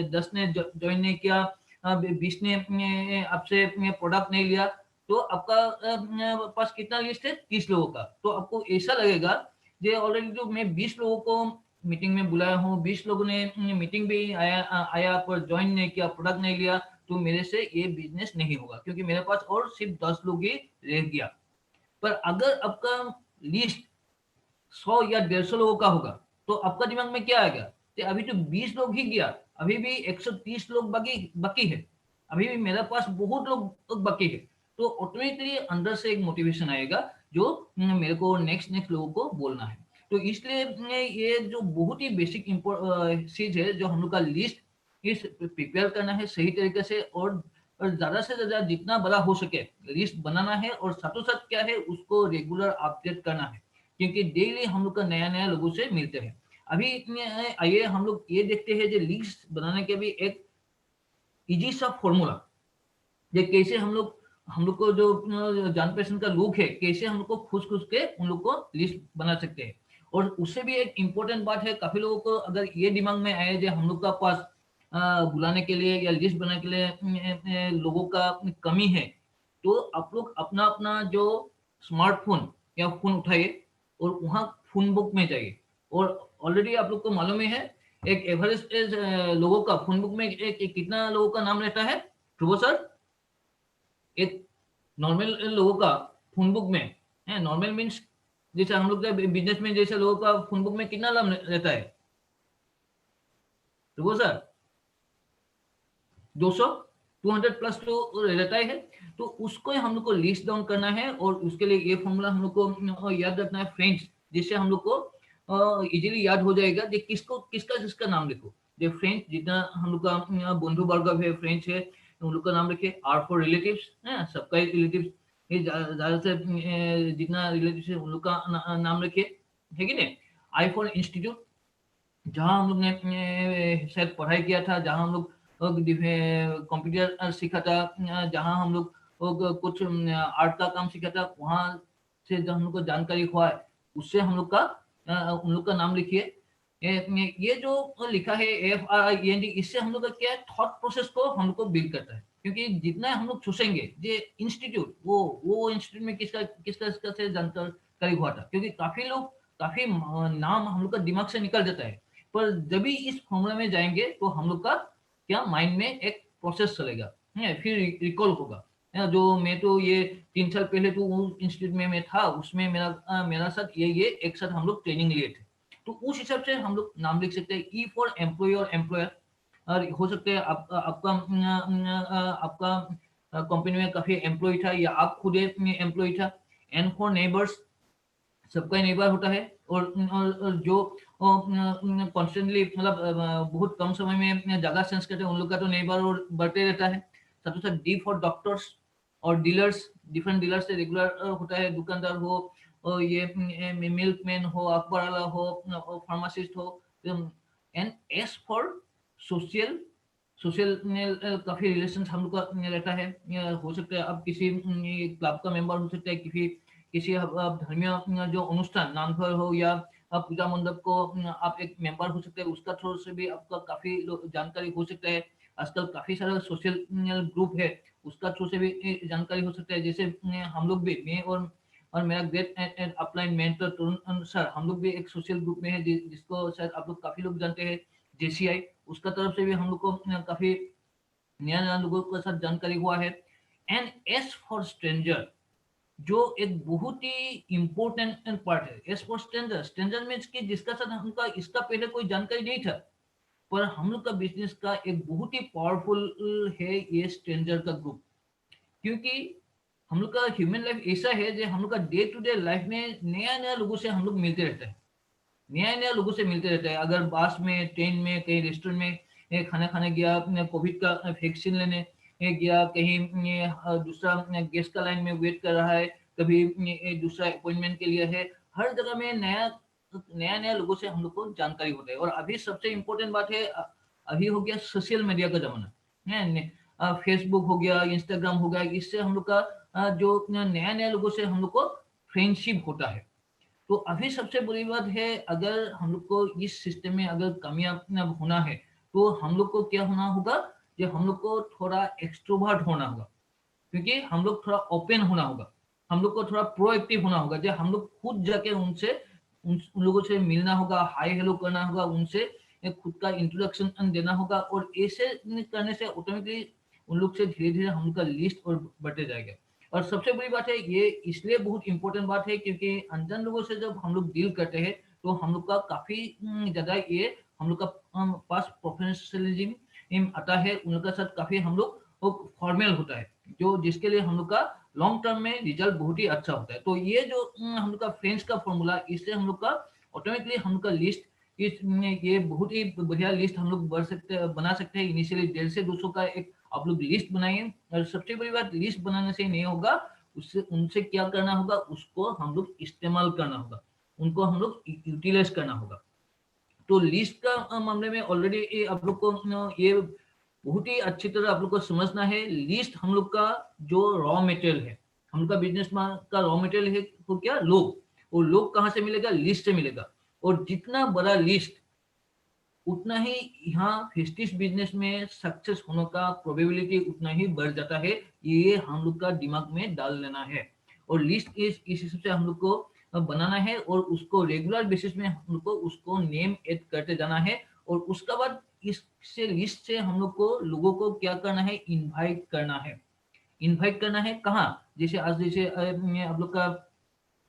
10 ने ज्वाइन नहीं किया, 20 ने आपसे प्रोडक्ट नहीं लिया, तो आपका पास कितना लिस्ट है, 30 लोगों का। तो आपको ऐसा लगेगा ये ऑलरेडी जो मैं 20 लोगों को मीटिंग में बुलाया हूँ, 20 लोगों ने मीटिंग भी आया पर ज्वाइन नहीं किया, प्रोडक्ट नहीं लिया, तो मेरे से ये बिजनेस नहीं होगा, क्योंकि मेरे पास और सिर्फ 10 लोग ही रह गया। पर अगर आपका लिस्ट 100 या 150 लोगों का होगा, तो आपका दिमाग में क्या आएगा कि अभी तो 20 लोग ही गया, अभी भी 130 लोग बाकी बाकी है, अभी भी मेरे पास बहुत लोग बाकी है। तो ऑटोमेटिकली अंदर से एक मोटिवेशन आएगा जो मेरे को नेक्स्ट नेक्स्ट लोगों को बोलना है। तो इसलिए ये जो बहुत ही बेसिक चीज है, जो हम लोग का लिस्ट इस प्रिपेयर करना है सही तरीके से, और ज्यादा से ज्यादा जितना बड़ा हो सके लिस्ट बनाना है, और साथों साथ क्या है, उसको रेगुलर अपडेट करना है, क्योंकि डेली हम लोग का नया नया लोगों से मिलते हैं। अभी आइए हम लोग ये देखते हैं जो लिस्ट बनाने के भी एक इजी सा फॉर्मूला, ये कैसे हम लोग को जो जान पहचान का लोग है, कैसे हम लोग को खुश खुश के उन लोग को लिस्ट बना सकते हैं। और उससे भी एक इम्पोर्टेंट बात है, काफी लोगों को अगर ये दिमाग में आए जो हम लोग का पास बुलाने के लिए या लिस्ट बनाने के लिए लोगों का कमी है, तो आप लोग अपना अपना जो स्मार्टफोन या फोन उठाइए और वहाँ फोन बुक में जाइए। और ऑलरेडी आप लोग को मालूम ही है, एक एवरेज लोगों का फोन बुक में कितना लोगों का नाम रहता है, ध्रुव सर? एक नॉर्मल लोगों का फोन बुक में है, नॉर्मल मीन्स जैसे हम लोग का बिजनेस में जैसे लोगों का फोन बुक में कितना नाम रहता है, ध्रुव सर? 200, 200+ तो रहता ही है। तो उसको हम लोग को लिस्ट डाउन करना है, और उसके लिए ये फॉर्मूला हम लोग को याद रखना है फ्रेंड्स, जिससे हम लोग को इजीली याद हो जाएगा कि किसको किसका किसका नाम लिखो। जो फ्रेंड्स, जितना हम लोग का बंधु वर्ग है, फ्रेंड्स है, उन लोग का नाम लिखे। आर फॉर रिलेटिव्स है, सबका रिलेटिव्स, ये ज्यादा से जितना रिलेटिव्स है उन लोग का नाम लिखे, है कि नहीं। आई फॉर इंस्टीट्यूट, जहाँ हम लोग ने शायद पढ़ाई किया था, जहाँ हम लोग कंप्यूटर सीखा था, जहाँ हम लोग और कुछ आर्ट का काम सीखा था, वहां से जो हम लोग को जानकारी हुआ है उससे हम लोग का उन लोग का नाम लिखिए। ये जो लिखा है FRIEND, इससे हम लोग का क्या है, थॉट प्रोसेस को हम लोग को बिल्ड करता है। क्योंकि जितना हम लोग सोचेंगे ये इंस्टीट्यूट, वो इंस्टीट्यूट में किसका किसका किसका से जानकारी हुआ था, क्योंकि काफी लोग काफी नाम हम लोग का दिमाग से निकल जाता है, पर जब भी इस फॉर्मूला में जाएंगे तो हम लोग का क्या माइंड में एक प्रोसेस चलेगा, फिर रिकॉल होगा। जो मैं तो ये 3 साल पहले तो उस इंस्टीट्यूट में मैं था, उसमें मेरा साथ ये एक साथ हम लोग ट्रेनिंग लिए थे, तो उस हिसाब से हम लोग नाम लिख सकते हैं। E फॉर एम्प्लॉय और एम्प्लॉयर, और हो सकता है आपका कंपनी में काफी एम्प्लॉय था या आप खुद एम्प्लॉय था। N फॉर नेबर्स, सबका नेबर होता है, और जो कॉन्स्टेंटली मतलब बहुत कम समय में जगह सेंस करते हैं उन लोग का तो नेबर और बढ़ते रहता है। साथ ही साथ D फॉर डॉक्टर्स और डीलर्स, डिफरेंट डीलर्स से रेगुलर होता है, दुकानदार हो और ये मिल्कमैन हो, अखबार वाला हो, फार्मासिस्ट हो। एंड S फॉर सोशल, काफी रिलेशन हम लोग का रहता है। हो सकता है आप किसी क्लब का मेंबर हो सकता है, किसी धर्मीय जो अनुष्ठान नामघर हो या पूजा मंडप को आप एक मेंबर हो सकते हैं, उसका थ्रू से भी आपका काफी जानकारी हो सकता है। आजकल काफी सारा सोशल ग्रुप है, उसका थ्रू से भी जानकारी हो सकता है। जैसे हम लोग भी, मैं और मेरा great and upline mentor Tarun sir, हम लोग भी एक सोशल ग्रुप में है जिसको शायद आप लोग काफी लोग जानते हैं, JCI, उसका तरफ से भी हम लोग को काफी नया नया लोगों के साथ जानकारी हुआ है। एंड S फॉर स्ट्रेंजर, जो एक बहुत ही इंपॉर्टेंट पार्ट है। S for stranger, stranger means कि जिसका साथ हमका इसका पहले कोई जानकारी नहीं था, पर हम लोग का बिजनेस का एक बहुत ही पावरफुल है ये स्ट्रेंजर का ग्रुप। क्योंकि हम लोग का ह्यूमन लाइफ ऐसा है जो हम लोग का डे टू डे लाइफ में नया नया लोगों से हम लोग मिलते रहते हैं, नया नया लोगों से मिलते रहते हैं। अगर बस में, ट्रेन में, कहीं रेस्टोरेंट में खाना खाने गया, कोविड का वैक्सीन लेने गया, कहीं दूसरा गेस्ट का लाइन में वेट कर रहा है, कभी दूसरा अपॉइंटमेंट के लिए है, हर जगह में नया नया नया लोगों से हम लोग को जानकारी होता है। और अभी सबसे इम्पोर्टेंट बात है, अभी हो गया सोशल मीडिया का जमाना है, फेसबुक हो गया, इंस्टाग्राम हो गया, इससे हम लोग का जो नया नया लोगों से हम लोग को फ्रेंडशिप होता है। तो अभी सबसे बुरी बात है, अगर हम लोग को इस सिस्टम में अगर कामयाब होना है तो हम लोग को क्या होना होगा, कि हम लोग को थोड़ा एक्सट्रोवर्ट होना होगा, क्योंकि हम लोग थोड़ा ओपन होना होगा, हम लोग को थोड़ा प्रोएक्टिव होना होगा, जो हम लोग खुद जाके उनसे उन लोगों से मिलना होगा, हाय हेलो करना होगा, उनसे खुद का इंट्रोडक्शन देना होगा। और ऐसे करने से ऑटोमेटिकली उन लोग से धीरे धीरे हम लोग का लिस्ट और बढ़ते जाएगा। और सबसे बड़ी बात है, ये इसलिए बहुत इंपॉर्टेंट बात है क्योंकि अनजान लोगों से जब हम लोग डील करते हैं तो हम लोग का काफी ज्यादा ये हम लोग का पास प्रोफेशनलिज्म आता है, उनका साथ काफी हम लोग फॉर्मल होता है, जो जिसके लिए हम लोग का लॉन्ग टर्म में रिजल्ट बहुत ही अच्छा होता है। तो ये जो हम लोग का फ्रेंड्स का फॉर्मूला, इससे हम लोग का ऑटोमेटिकली हम लोग का लिस्ट ये बहुत ही बढ़िया लिस्ट हम लोग बना सकते हैं। इनिशियली 150 से 200 का एक आप लोग लिस्ट बनाइए। और सबसे बड़ी बात, लिस्ट बनाने से नहीं होगा, उससे उनसे क्या करना होगा, उसको हम लोग इस्तेमाल करना होगा, उनको हम लोग यूटिलाइज करना होगा। तो लिस्ट का मामले में ऑलरेडी आप लोग को ये बहुत ही अच्छी तरह आप लोग को समझना है। लिस्ट हम लोग का जो रॉ मटेरियल है, हम लोग का बिजनेस का रॉ मटेरियल है वो क्या, लोग। वो लोग कहाँ से मिलेगा, लिस्ट से मिलेगा। और जितना बड़ा लिस्ट, उतना ही यहाँ फेस्टिव बिजनेस में सक्सेस होने का प्रोबेबिलिटी उतना ही बढ़ जाता है। ये हम लोग का दिमाग में डाल लेना है। और लिस्ट इस हिसाब से हम लोग को बनाना है, और उसको रेगुलर बेसिस में हम लोग को उसको नेम ऐड करते जाना है। और उसके बाद इससे लिस्ट से हम लोग को लोगों को क्या करना है, इनवाइट करना है। इनवाइट करना है कहाँ, जैसे आज जैसे आप लोग का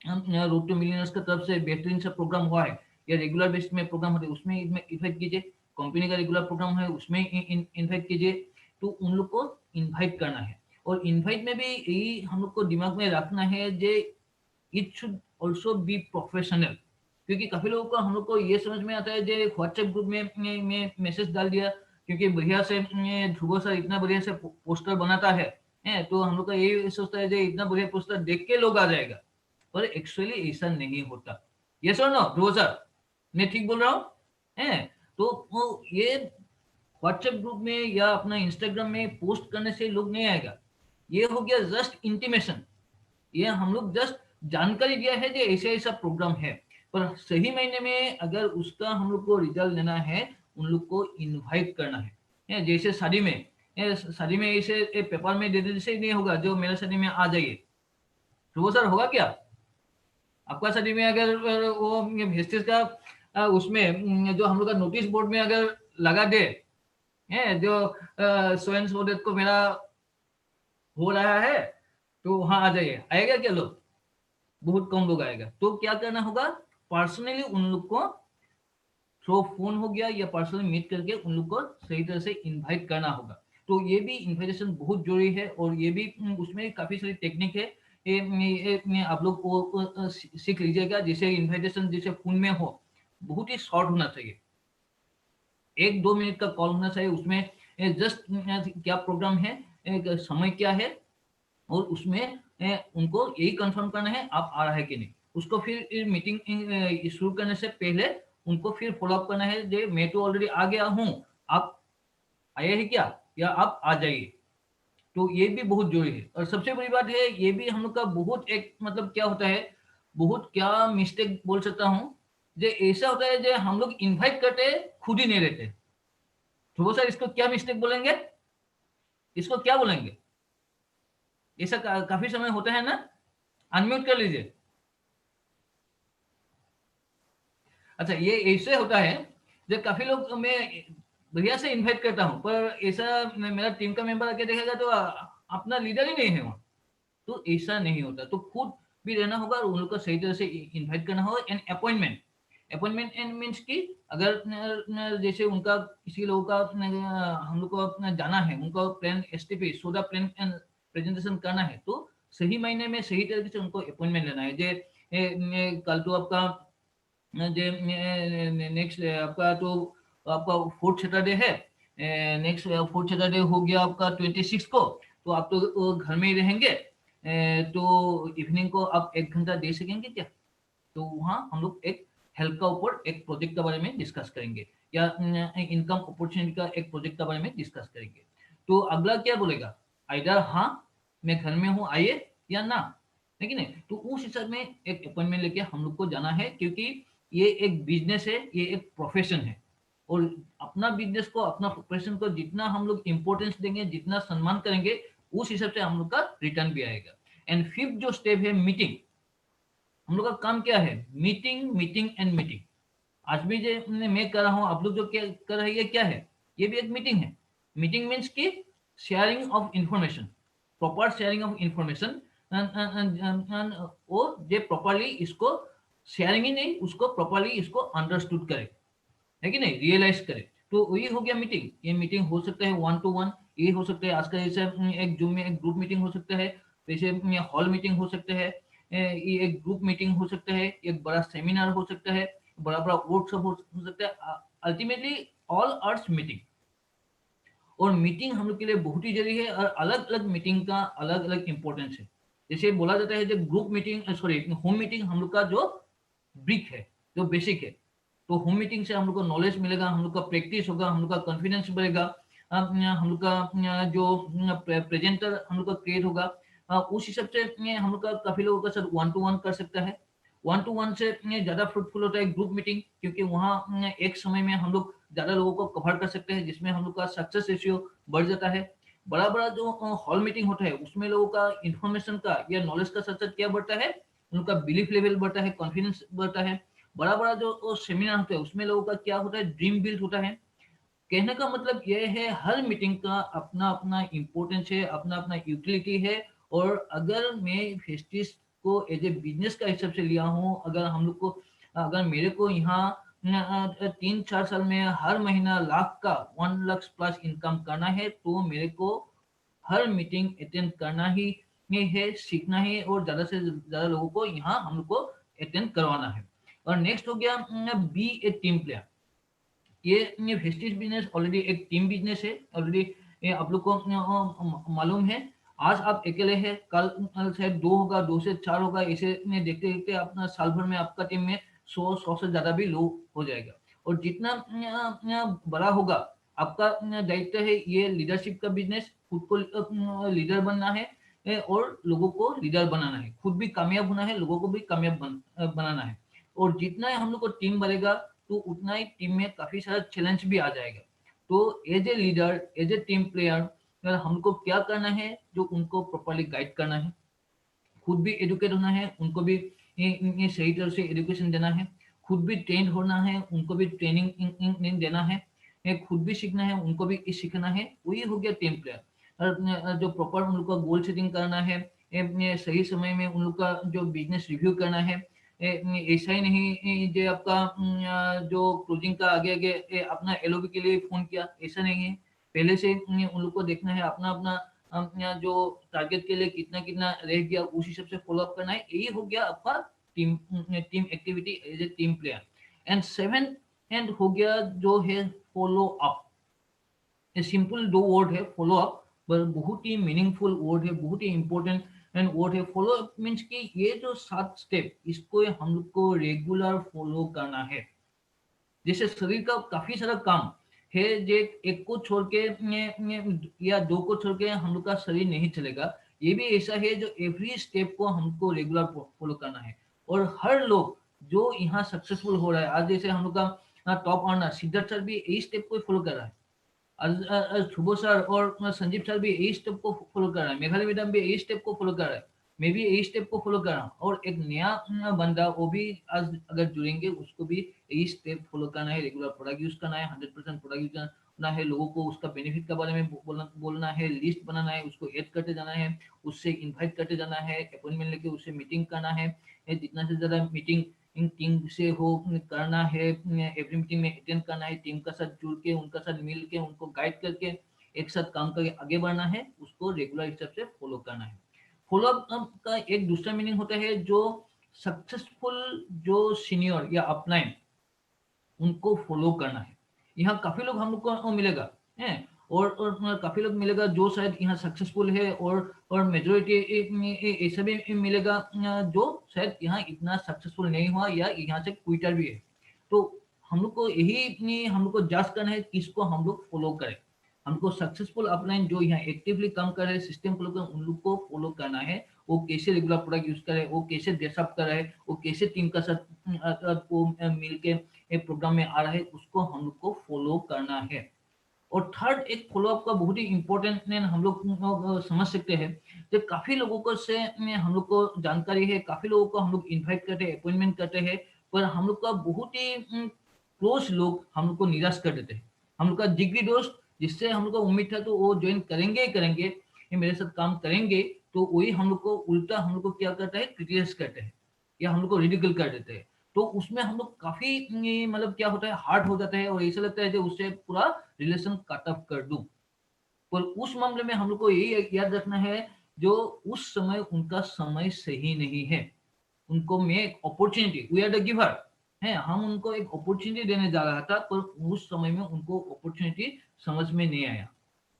रोड टू मिलियनर्स की तरफ से बेहतरीन सा प्रोग्राम हुआ है, या रेगुलर बेसिस में प्रोग्राम होते हैं, उसमें इन्वाइट कीजिए। कंपनी का रेगुलर प्रोग्राम है, उसमें इन्वाइट कीजिए। तो उन लोग को इन्वाइट करना है। और इन्वाइट में भी यही हम लोग को दिमाग में रखना है, जे it should also be professional. क्योंकि काफी लोगों को हम लोग को ये समझ में आता है, जो व्हाट्सएप ग्रुप में मैसेज डाल दिया, क्योंकि बढ़िया से ध्रुव सर इतना बढ़िया से पोस्टर बनाता है, तो हम लोग का यही सोचता है, जो इतना बढ़िया पोस्टर देख के लोग आ जाएगा, पर एक्चुअली ऐसा नहीं होता। यस और नो ध्रुव सर, मैं ठीक बोल रहा हूँ? है तो ये व्हाट्सएप ग्रुप में या अपना इंस्टाग्राम में पोस्ट करने से लोग नहीं आएगा। ये हो गया जस्ट इंटीमेशन, ये हम लोग जस्ट जानकारी दिया है कि ऐसा ऐसा प्रोग्राम है, पर सही महीने में अगर उसका हम लोग को रिजल्ट लेना है, उन लोग को इनवाइट करना है। जैसे शादी में, शादी में ऐसे पेपर में दे देने से नहीं होगा, जो मेरे शादी में आ जाइए, तो वो सर होगा क्या? आपका शादी में अगर वो भेस्टिज का उसमें जो हम लोग का नोटिस बोर्ड में अगर लगा दे, जो सो एंड सो डेट को मेरा हो रहा है, तो वहां आ जाइए, आएगा क्या लोग? बहुत कम लोग आएगा। तो क्या करना होगा, पर्सनली उन लोग को थ्रू फोन हो गया या पर्सनली मीट करके उन लोग को सही तरह से इनवाइट करना होगा। तो ये भी इन्विटेशन बहुत जरूरी है, और ये भी उसमें काफी सारी टेक्निक है, आप लोग को सीख लीजिएगा। जैसे इन्विटेशन जैसे फोन में हो, बहुत ही शॉर्ट होना चाहिए, 1-2 मिनट का कॉल होना चाहिए। उसमें जस्ट क्या प्रोग्राम है, समय क्या है, और उसमें उनको यही कंफर्म करना है आप आ रहा है कि नहीं। उसको फिर मीटिंग शुरू करने से पहले उनको फिर फॉलो अप करना है, जे मैं तो ऑलरेडी आ गया हूँ, आप आए हैं क्या, या आप आ जाइए। तो ये भी बहुत जरूरी है। और सबसे बड़ी बात है, ये भी हम लोग का बहुत एक मतलब क्या होता है, बहुत क्या मिस्टेक बोल सकता हूँ, जो ऐसा होता है जो हम लोग इन्वाइट करते खुद ही नहीं रहते। तो वो सर इसको क्या मिस्टेक बोलेंगे, इसको क्या बोलेंगे? ऐसा काफी समय होता है ना, अनम्यूट कर लीजिए। अच्छा, ये ऐसे होता है जब काफी लोग मैं बढ़िया से इनवाइट करता हूँ, पर ऐसा मेरा टीम का मेंबर आके देखेगा तो अपना लीडर ही नहीं है वहाँ। तो ऐसा नहीं होता, तो खुद भी रहना होगा और उन लोग को सही तरह से इनवाइट करना होगा। And appointment, appointment and means की अगर जैसे उनका किसी लोगों का हम लोग को जाना है, उनका plan STP soda plan and presentation करना है, तो सही महीने में सही तरीके से उनको अपॉइंटमेंट लेना है। जे कल तो आपका जे नेक्स्ट आपका तो आपका फोर्थ सैटरडे है, नेक्स्ट फोर्थ सैटरडे हो गया आपका 26 को, तो आप तो घर में ही रहेंगे, तो इवनिंग को आप 1 घंटा दे सकेंगे क्या? तो वहाँ हम लोग एक हेल्थ का ऊपर एक प्रोजेक्ट के बारे में डिस्कस करेंगे, या इनकम अपॉर्चुनिटी का एक प्रोजेक्ट के बारे में डिस्कस करेंगे। तो अगला क्या बोलेगा, आइदर हाँ मैं घर में हूँ आइए, या ना, है कि नहीं? तो उस हिसाब में एक अपॉइंटमेंट लेके हम लोग को जाना है, क्योंकि ये एक बिजनेस है, ये एक प्रोफेशन है, और अपना बिजनेस को अपना प्रोफेशन को जितना हम लोग इंपॉर्टेंस देंगे, जितना सम्मान करेंगे, उस हिसाब से हम लोग का रिटर्न भी आएगा। एंड फिफ्थ जो स्टेप है मीटिंग, हम लोग का काम क्या है, मीटिंग मीटिंग एंड मीटिंग। आज भी जो मैं कर रहा हूँ, आप लोग जो क्या कर रहे हैं, ये क्या है, ये भी एक मीटिंग है। मीटिंग मीन्स की sharing of information, proper sharing of information, वो जो प्रॉपरली इसको शेयरिंग ही नहीं, उसको प्रॉपरली इसको अंडरस्टूड करे, है कि नहीं, रियलाइज करे। तो वही हो गया मीटिंग। ये मीटिंग हो सकता है 1-to-1, ये हो सकता है आज का जैसे एक जूम में एक ग्रुप मीटिंग हो सकता है, जैसे हॉल मीटिंग हो सकता है, ये एक ग्रुप मीटिंग हो सकता है, एक बड़ा सेमिनार हो सकता है, बड़ा बड़ा वर्कशॉप हो सकता है, अल्टीमेटली ऑल आर्ट्स मीटिंग। और मीटिंग हम लोग के लिए बहुत ही जरूरी है, और अलग अलग मीटिंग का अलग अलग इंपॉर्टेंस है। जैसे बोला जाता है जो group meeting, sorry home meeting हम लोग का जो ब्रिक है, जो बेसिक है। तो होम मीटिंग से हम लोग को नॉलेज मिलेगा, हम लोग का प्रैक्टिस होगा, हम लोग का कॉन्फिडेंस बढ़ेगा, हम लोग का जो प्रेजेंटर हम लोग का क्रिएट होगा। उस हिसाब से हम लोग का काफी लोगों का सर 1-to-1 कर सकता है। 1-to-1 से ज्यादा फ्रूटफुल होता है ग्रुप मीटिंग, क्योंकि वहाँ एक समय में हम लोग ज्यादा लोगों को कवर कर सकते हैं, जिसमें हम लोग का सक्सेस रेशियो बढ़ जाता है। बड़ा बड़ा जो हॉल मीटिंग होता है, उसमें लोगों का इंफॉर्मेशन का या नॉलेज का साथ साथ क्या बढ़ता है, उनका बिलीफ लेवल बढ़ता है, कॉन्फिडेंस बढ़ता है। बड़ा बड़ा जो सेमिनार होता है, उसमें लोगों का क्या होता है, ड्रीम बिल्ड होता है। कहने का मतलब यह है, हर मीटिंग का अपना अपना इम्पोर्टेंस है, अपना अपना यूटिलिटी है। और अगर मैं फेस्टिस को एज ए बिजनेस का हिसाब से लिया हूँ, अगर हम लोग को, अगर मेरे को यहाँ 3-4 साल में हर महीना लाख का 1 लाख प्लस इनकम करना है, तो मेरे को हर मीटिंग अटेंड करना ही है, सीखना है, और ज्यादा से ज्यादा लोगों को यहाँ हम लोग को अटेंड करवाना है। और नेक्स्ट हो गया बी ए टीम प्लेयर। ये वेस्टेज बिजनेस ऑलरेडी एक टीम बिजनेस है, ऑलरेडी आप लोग को मालूम है। आज आप अकेले हैं, कल शायद 2 होगा, 2 से 4 होगा, इसे देखते देखते अपना साल भर में आपका टीम में 100 से ज्यादा भी लोग हो जाएगा। और जितना बड़ा होगा, आपका दायित्व है ये लीडरशिप का बिजनेस, खुद को लीडर बनना है और लोगों को लीडर बनाना है, खुद भी कामयाब होना है, लोगों को भी कामयाब बनाना है। और जितना हम लोग को टीम बढ़ेगा तो उतना ही टीम में काफी सारा चैलेंज भी आ जाएगा। तो as a leader, as a team player हमको क्या करना है, जो उनको प्रॉपरली गाइड करना है, खुद भी एजुकेट होना है, उनको भी ये सही तरह से एजुकेशन देना है, खुद भी ट्रेंड होना है, उनको भी ट्रेनिंग देना है, खुद भी सीखना है, उनको भी सीखना है। वही हो गया टीम प्लेयर। और जो प्रॉपर उन लोग का गोल सेटिंग करना है, सही समय में उन लोग का जो बिजनेस रिव्यू करना है। ऐसा ही नहीं जो आपका जो क्लोजिंग का आगे आगे अपना एलओबी के लिए फोन किया, ऐसा नहीं है। पहले से उन लोग को देखना है अपना अपना जो टारगेट के लिए कितना कितना रह गया, उस हिसाब से फॉलो अप करना है। यही हो गया आपका team team activity as a team player. And seven and हो गया जो है फॉलो अप। ये सिंपल दो वर्ड है फॉलो अप, पर बहुत ही मीनिंगफुल वर्ड है, बहुत ही इंपॉर्टेंट एंड वर्ड है। फॉलो अप मीन्स कि ये जो 7 स्टेप, इसको हम लोग को रेगुलर फॉलो करना है। जैसे शरीर का काफी सारा काम है, जे एक को छोड़ के या दो को छोड़ के हम लोग का शरीर नहीं चलेगा। ये भी ऐसा है जो एवरी स्टेप को हमको रेगुलर फॉलो करना है। और हर लोग जो यहाँ सक्सेसफुल हो रहा है, आज जैसे हम लोग का टॉप अर्नर सिद्धार्थ सर भी यही स्टेप को फॉलो कर रहा है, शुभो सर और संजीव सर भी यही स्टेप को फॉलो कर रहा है, मेघाली मैडम भी यही स्टेप को फॉलो कर रहा है, मैं भी यही स्टेप को फॉलो कर रहा हूँ। और एक नया बंदा वो भी आज अगर जुड़ेंगे, उसको भी यही स्टेप फॉलो करना है, रेगुलर प्रोडक्ट यूज करना है, 100% प्रोडक्ट यूज करना है, लोगों को उसका बेनिफिट के बारे में बोलना है, लिस्ट बनाना है, उसको ऐड करते जाना है, उससे इन्वाइट करते जाना है, अपॉइंटमेंट लेके उससे मीटिंग करना है, जितना से ज्यादा मीटिंग इन टीम से हो करना है, एवरी मीटिंग में अटेंड करना है, टीम का साथ जुड़ के उनका साथ मिल के उनको गाइड करके एक साथ काम करके आगे बढ़ना है, उसको रेगुलर हिसाब से फॉलो करना है। फॉलो अप का एक दूसरा मीनिंग होता है जो सक्सेसफुल जो सीनियर या अपलाइन, उनको फॉलो करना है। यहाँ काफी लोग हम लोग को मिलेगा है, और काफी लोग मिलेगा जो शायद यहाँ सक्सेसफुल है, और मेजोरिटी ऐसा भी मिलेगा जो शायद यहाँ इतना सक्सेसफुल नहीं हुआ या यहाँ से क्विटर भी है। तो हम लोग को यही हम लोग को जांच करना है किसको हम लोग फॉलो करें। हमको सक्सेसफुल अपलाइन जो यहाँ एक्टिवली काम कर रहे हैं, सिस्टम फॉलो कर, उन लोग को फॉलो करना है। वो कैसे रेगुलर प्रोडक्ट यूज करे, वो कैसे ड्रेसअप कर रहे हैं, वो कैसे टीम का साथ वो मिल के एक प्रोग्राम में आ रहा है, उसको हम लोग को फॉलो करना है। और थर्ड एक फॉलो अप का बहुत ही इंपॉर्टेंट हम लोग समझ सकते हैं, जो काफी लोगों को से हम लोग को जानकारी है, काफी लोगों को हम लोग इनवाइट करते हैं, अपॉइंटमेंट करते हैं, पर हम लोग का बहुत ही क्लोज लोग हम लोग को निराश कर देते हैं। हम लोग का जिगरी दोस्त जिससे हम लोग को उम्मीद था तो वो ज्वाइन करेंगे ही करेंगे, ये मेरे साथ काम करेंगे, तो वही हम लोग को उल्टा हम लोग को क्या करता है, क्रिटिसाइज करते हैं या हम लोग को रिडिकल कर देते हैं। तो उसमें हम लोग काफी मतलब क्या होता है, हार्ड हो जाता है, और ऐसा लगता है कि उससे पूरा रिलेशन कट ऑफ कर दूं। पर उस मामले में हम लोग को यही याद रखना है, जो उस समय उनका समय सही नहीं है, उनको मैं एक opportunity, we are the giver है, हम उनको एक अपॉर्चुनिटी देने जा रहा था, पर उस समय में उनको अपॉर्चुनिटी समझ में नहीं आया,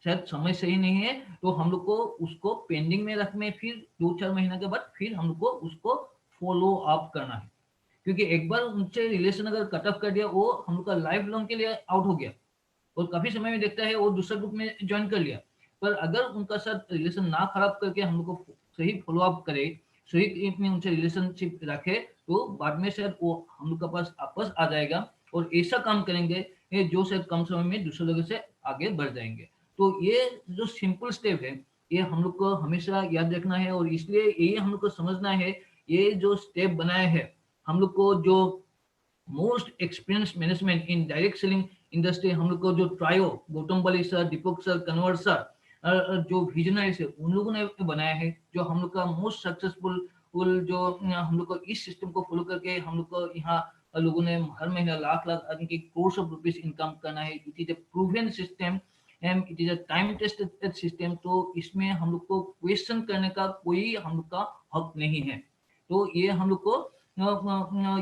शायद समय सही नहीं है। तो हम लोग को उसको पेंडिंग में रख में फिर 2-4 महीने के बाद फिर हम लोग को उसको फॉलो अप करना है। क्योंकि एक बार उनसे रिलेशन अगर कट ऑफ कर दिया, वो हम लोग का लाइफ लॉन्ग के लिए आउट हो गया, और काफी समय में देखता है वो दूसरा ग्रुप में ज्वाइन कर लिया। पर अगर उनका साथ रिलेशन ना खराब करके हम लोग को सही फॉलो अप करे, सही में उनसे रिलेशनशिप रखे, तो बाद में शायद वो हम लोग के पास वापस आ जाएगा, और ऐसा काम करेंगे जो शायद कम समय में दूसरे लोगों से आगे बढ़ जाएंगे। तो ये जो सिंपल स्टेप है, ये हम लोग को हमेशा याद रखना है, और इसलिए ये हम लोग को समझना है, ये जो स्टेप बनाए हैं हम लोग को, जो most experience management in direct selling industry हम लोग को जो ट्रायो, गौतम बली सर, दीपक सर, कन्वर सर, जो विजनरी है उन लोगों ने बनाया है, जो हम लोग का मोस्ट सक्सेसफुल जो हम लोग को इस सिस्टम को फॉलो करके हम लोग को यहाँ लोगों ने हर महीना लाख लाख की क्रोर्स ऑफ रुपीज इनकम करना है। It is a proven system and it is a time tested system. तो इसमें हम लोग को क्वेश्चन करने का कोई हम लोग का हक नहीं है। तो ये हम लोग को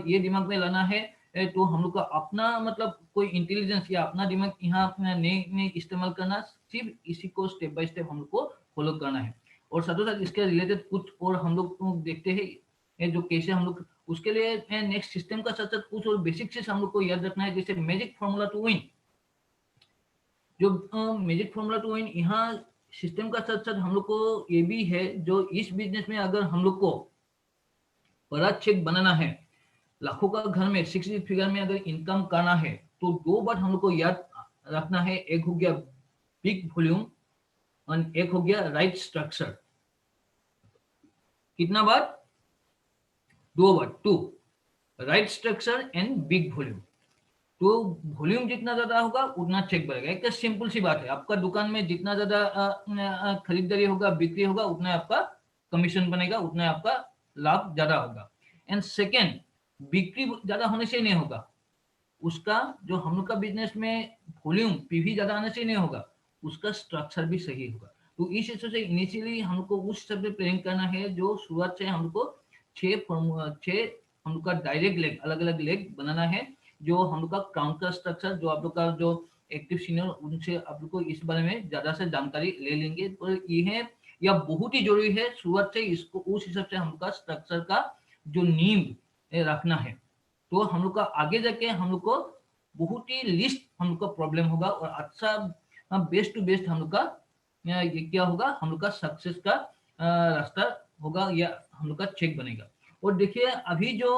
ये दिमाग में लाना है। तो हम लोग का अपना मतलब कोई इंटेलिजेंस या अपना दिमाग यहाँ अपना नहीं इस्तेमाल करना, सिर्फ इसी को स्टेप बाय स्टेप हम लोग को फॉलो करना है। और साथों साथ इसके रिलेटेड कुछ और हम लोग देखते हैं, जो कैसे हम लोग उसके लिए नेक्स्ट सिस्टम का साथ साथ कुछ और बेसिक चीज हम लोग को याद रखना है, जैसे मैजिक फॉर्मूला टू विन। जो मैजिक फॉर्मूला टू विन, यहाँ सिस्टम का साथ साथ हम लोग को ये भी है, जो इस बिजनेस में अगर हम लोग को बड़ा चेक बनाना है, लाखों का घर में 6 फिगर में अगर इनकम करना है, तो 2 बात हम लोग को याद रखना है। एक हो गया बिग वॉल्यूम और एक हो गया राइट स्ट्रक्चर। कितना बार? 2 बार, 2, right structure and big volume. तो वॉल्यूम जितना ज्यादा होगा उतना चेक बढ़ेगा। एक सिंपल सी बात है, आपका दुकान में जितना ज्यादा खरीदारी होगा, बिक्री होगा, उतना आपका कमीशन बनेगा, उतना आपका लाभ ज्यादा होगा। एंड सेकेंड, बिक्री ज्यादा होने से नहीं होगा, उसका जो हम लोग का बिजनेस में वॉल्यूम पीवी ज्यादा आने से नहीं होगा, उसका स्ट्रक्चर भी सही होगा। तो इस हिसाब से इनिशियली हम लोग को उस हिसाब से प्लानिंग करना है, जो शुरुआत से हम लोग को 6 हम लोग का डायरेक्ट लेग, अलग अलग लेग बनाना है। जो हम लोग का क्राउन का स्ट्रक्चर, जो आप लोग का जो एक्टिव सीनियर, उनसे आप लोग को इस बारे में ज्यादा से जानकारी ले लेंगे। तो ये है, या बहुत ही जरूरी है शुरुआत से इसको उस हिसाब से हम लोग का स्ट्रक्चर का जो नींव रखना है। तो हम लोग का आगे जाके हम लोग को बहुत ही लिस्ट हम लोग का प्रॉब्लम होगा, और अच्छा बेस्ट टू बेस्ट हम लोग का ये क्या होगा, हम लोग का सक्सेस का रास्ता होगा, या हम लोग का चेक बनेगा। और देखिए अभी जो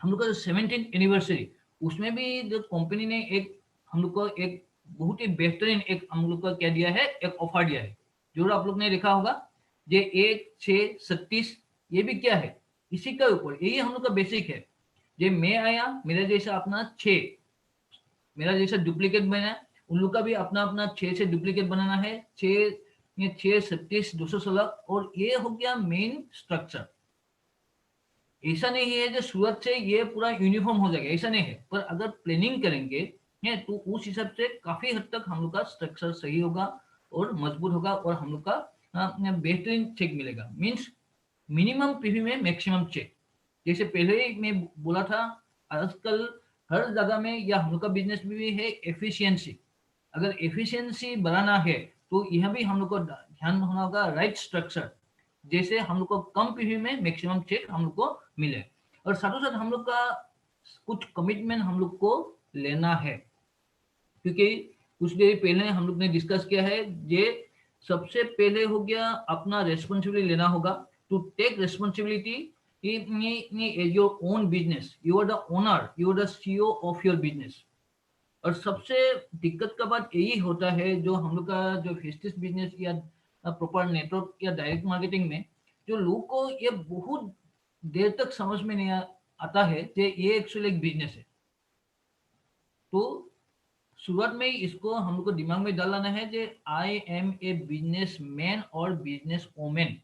हम लोग का 17th एनिवर्सरी, उसमें भी जो कंपनी ने एक हम लोग को एक बहुत ही बेहतरीन एक हम लोग का क्या दिया है, एक ऑफर दिया है, जरूर आप लोग ने देखा होगा। ये 1, 6, 37, ये भी क्या है, इसी के ऊपर, यही हम लोग का बेसिक है। ये मैं आया, मेरा जैसा अपना 6, मेरा जैसा डुप्लीकेट बना, उन लोग का भी अपना अपना 6 से डुप्लीकेट बनाना है। 6, 37, 216, और ये हो गया मेन स्ट्रक्चर। ऐसा नहीं है जो सूरत से ये पूरा यूनिफॉर्म हो जाएगा, ऐसा नहीं है, पर अगर प्लानिंग करेंगे है तो उस हिसाब से काफी हद तक हम लोग का स्ट्रक्चर सही होगा और मजबूत होगा, और हम लोग का बेहतरीन चेक मिलेगा। मीन्स मिनिमम पीवी में मैक्सिमम चेक। जैसे पहले ही मैं बोला था, आजकल हर जगह में, या हम लोग का बिजनेस में भी है एफिशिएंसी। अगर एफिशिएंसी बढ़ाना है तो यह भी हम लोग को ध्यान होना होगा राइट स्ट्रक्चर, जैसे हम लोग को कम पीवी में मैक्सिमम चेक हम लोग को मिले। और साथों साथ हम लोग का कुछ कमिटमेंट हम लोग को लेना है, क्योंकि कुछ देर पहले हम लोग ने डिस्कस किया है, ये सबसे पहले हो गया अपना रेस्पॉन्सिबिलिटी लेना होगा, to take responsibility as your own business. You are the owner, you are the CEO of your business. और सबसे दिक्कत का बात यही होता है, जो हम लोग का जो फेस्टिस बिजनेस या प्रॉपर नेटवर्क या डायरेक्ट मार्केटिंग में, जो लोग को ये बहुत देर तक समझ में नहीं आता है कि ये एक्चुअली एक बिजनेस है। तो शुरुआत में ही इसको हम लोग को दिमाग में डालना है कि I am a business man और बिजनेस वोमेन।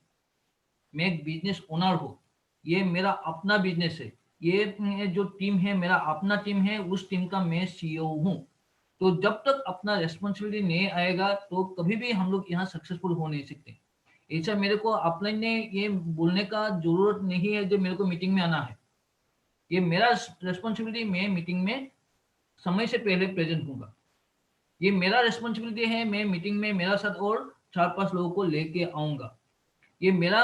मैं एक बिजनेस ओनर हूँ, ये मेरा अपना बिजनेस है, ये जो टीम है मेरा अपना टीम है, उस टीम का मैं सीईओ हूँ। तो जब तक अपना रेस्पॉन्सिबिलिटी नहीं आएगा तो कभी भी हम लोग यहाँ सक्सेसफुल हो नहीं सकते। ऐसा मेरे को अपलाइन ने ये बोलने का जरूरत नहीं है जो मेरे को मीटिंग में आना है, ये मेरा रेस्पॉन्सिबिलिटी, मैं मीटिंग में समय से पहले प्रेजेंट होऊंगा। ये मेरा रेस्पॉन्सिबिलिटी है, मैं मीटिंग में मेरा साथ और 4-5 लोगों को लेके आऊंगा। ये मेरा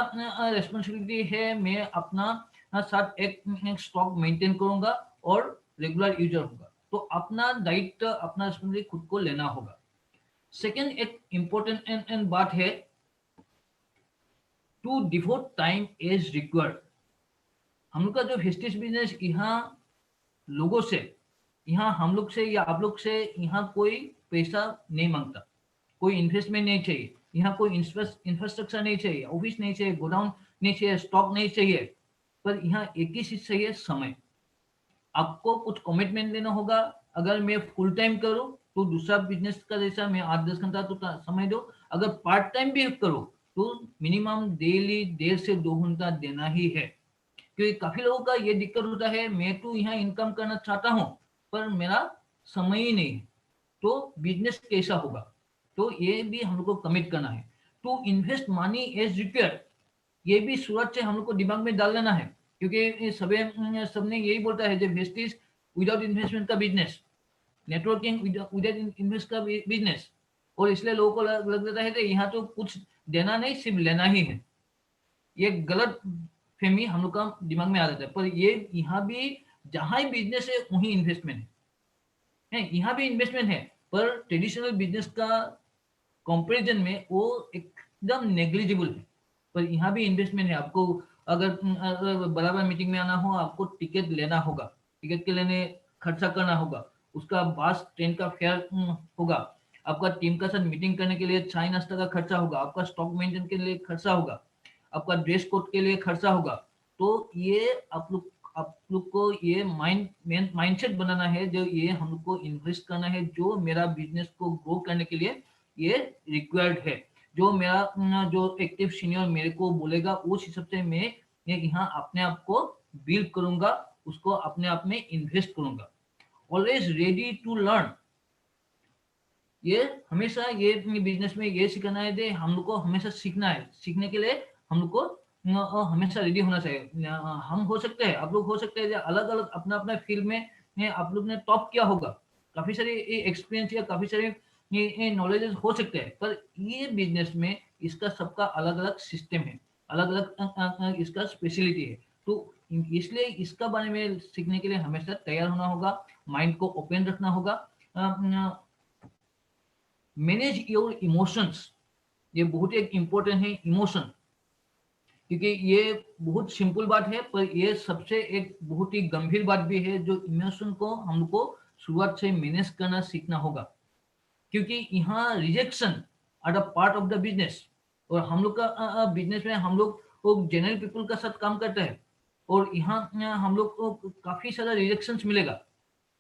रेस्पॉन्सिबिलिटी है, मैं अपना साथ एक स्टॉक मेंटेन करूंगा और रेगुलर यूजर होगा। तो अपना दायित्व, अपना रेस्पॉन्सिबिलिटी खुद को लेना होगा। सेकेंड एक इम्पोर्टेंट बात है, to devote time as required. हम लोग का जो हिस्ट्री बिजनेस, यहाँ लोगों से, यहाँ हम लोग से या आप लोग से यहाँ कोई पैसा नहीं मांगता, कोई इन्वेस्टमेंट नहीं चाहिए, यहाँ कोई इंफ्रास्ट्रक्चर नहीं चाहिए, ऑफिस नहीं चाहिए, गोडाउन नहीं चाहिए, स्टॉक नहीं चाहिए, पर यहाँ एक ही चीज चाहिए, समय। आपको कुछ कमिटमेंट लेना होगा। अगर मैं फुल टाइम करूँ तो दूसरा बिजनेस का जैसा मैं 8-10 घंटा तो समय दो, अगर पार्ट टाइम भी करूँ तो मिनिमम डेली 1.5 से 2 घंटा देना ही है। क्योंकि काफी लोगों का ये दिक्कत होता है, मैं तो यहाँ इनकम करना चाहता हूँ पर मेरा समय ही नहीं है, तो बिजनेस कैसा होगा। तो ये भी हम लोग को कमिट करना है, to invest money as required. ये भी शुरुआत से हम लोग को दिमाग में डाल लेना है, क्योंकि सबने यही बोलता है, जब वेस्टेज विदाउट इन्वेस्टमेंट का बिजनेस, नेटवर्किंग विदाउट इन्वेस्ट का बिजनेस। और इसलिए लोगों को लग जाता है कि यहाँ तो कुछ देना नहीं, सिर्फ लेना ही है। ये गलत फहमी हम लोग का दिमाग में आ जाता है, पर ये यहाँ भी जहां ही बिजनेस है वहीं इन्वेस्टमेंट है, यहाँ भी इन्वेस्टमेंट है। पर ट्रेडिशनल बिजनेस का कंपैरिजन में वो एकदम नेग्लिजिबल है। पर यहाँ भी इन्वेस्टमेंट है। आपको अगर बराबर मीटिंग में आना हो, आपको टिकट लेना होगा, टिकट के लेने खर्चा करना होगा, उसका बस ट्रेन का फेयर होगा, आपका टीम का साथ मीटिंग करने के लिए चाय नाश्ता का खर्चा होगा, आपका स्टॉक मेंटेन के लिए खर्चा होगा, आपका ड्रेस कोड के लिए खर्चा होगा। तो ये आप लोग को ये माइंडसेट बनाना है, जो ये हमको इन्वेस्ट करना है, जो मेरा बिजनेस को ग्रो करने के लिए ये रिक्वायर्ड है। जो मेरा जो एक्टिव सीनियर मेरे को बोलेगा उस हिसाब से मैं ये यहाँ अपने आप को बिल्ड करूंगा, उसको अपने आप में इन्वेस्ट करूंगा। Always ready to learn. ये हमेशा ये बिजनेस में ये सिखाना है कि हम लोग को हमेशा सीखना है। सीखने के लिए हम लोग को हमेशा रेडी होना चाहिए। हम हो सकते हैं, आप लोग हो सकते हैं अलग अलग अपना अपना फील्ड में आप लोग ने टॉप किया होगा, काफी सारे एक्सपीरियंस या काफी सारे नॉलेजेस हो सकते हैं, पर ये बिजनेस में इसका सबका अलग अलग सिस्टम है, अलग अलग इसका स्पेशलिटी है। तो इसलिए इसका बारे में सीखने के लिए हमेशा तैयार होना होगा, माइंड को ओपन रखना होगा। मैनेज योर इमोशंस, ये बहुत एक इम्पोर्टेंट है इमोशन, क्योंकि ये बहुत सिंपल बात है, पर ये सबसे एक बहुत ही गंभीर बात भी है। जो इमोशन को हमको शुरुआत से मैनेज करना सीखना होगा, क्योंकि यहाँ rejection are the part of the business. और हम लोग का बिजनेस में हम लोग जनरल पीपल का साथ काम करते हैं, और यहाँ हम लोग को काफी सारा रिजेक्शन मिलेगा।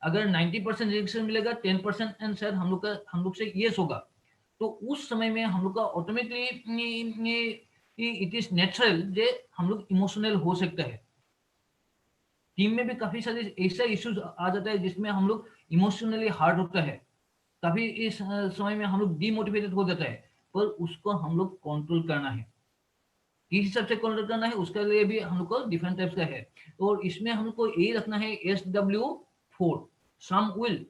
अगर 90% रिजेक्शन मिलेगा, 10% एंड शायद हम लोग से यस होगा। तो उस समय में हम लोग का ऑटोमेटिकली इट इज नेचुरल जे हम लोग इमोशनल हो सकता है। टीम में भी काफी सारे ऐसा इश्यूज आ जाता है जिसमें हम लोग इमोशनली हार्ड होता है, काफी इस समय में हम लोग डीमोटिवेटेड हो जाता है, पर उसको हम लोग कंट्रोल करना है। किस हिसाब से कंट्रोल करना है उसके लिए भी हम लोग को डिफरेंट टाइप्स का है। और इसमें हम लोग को यही रखना है SW4, सम विल,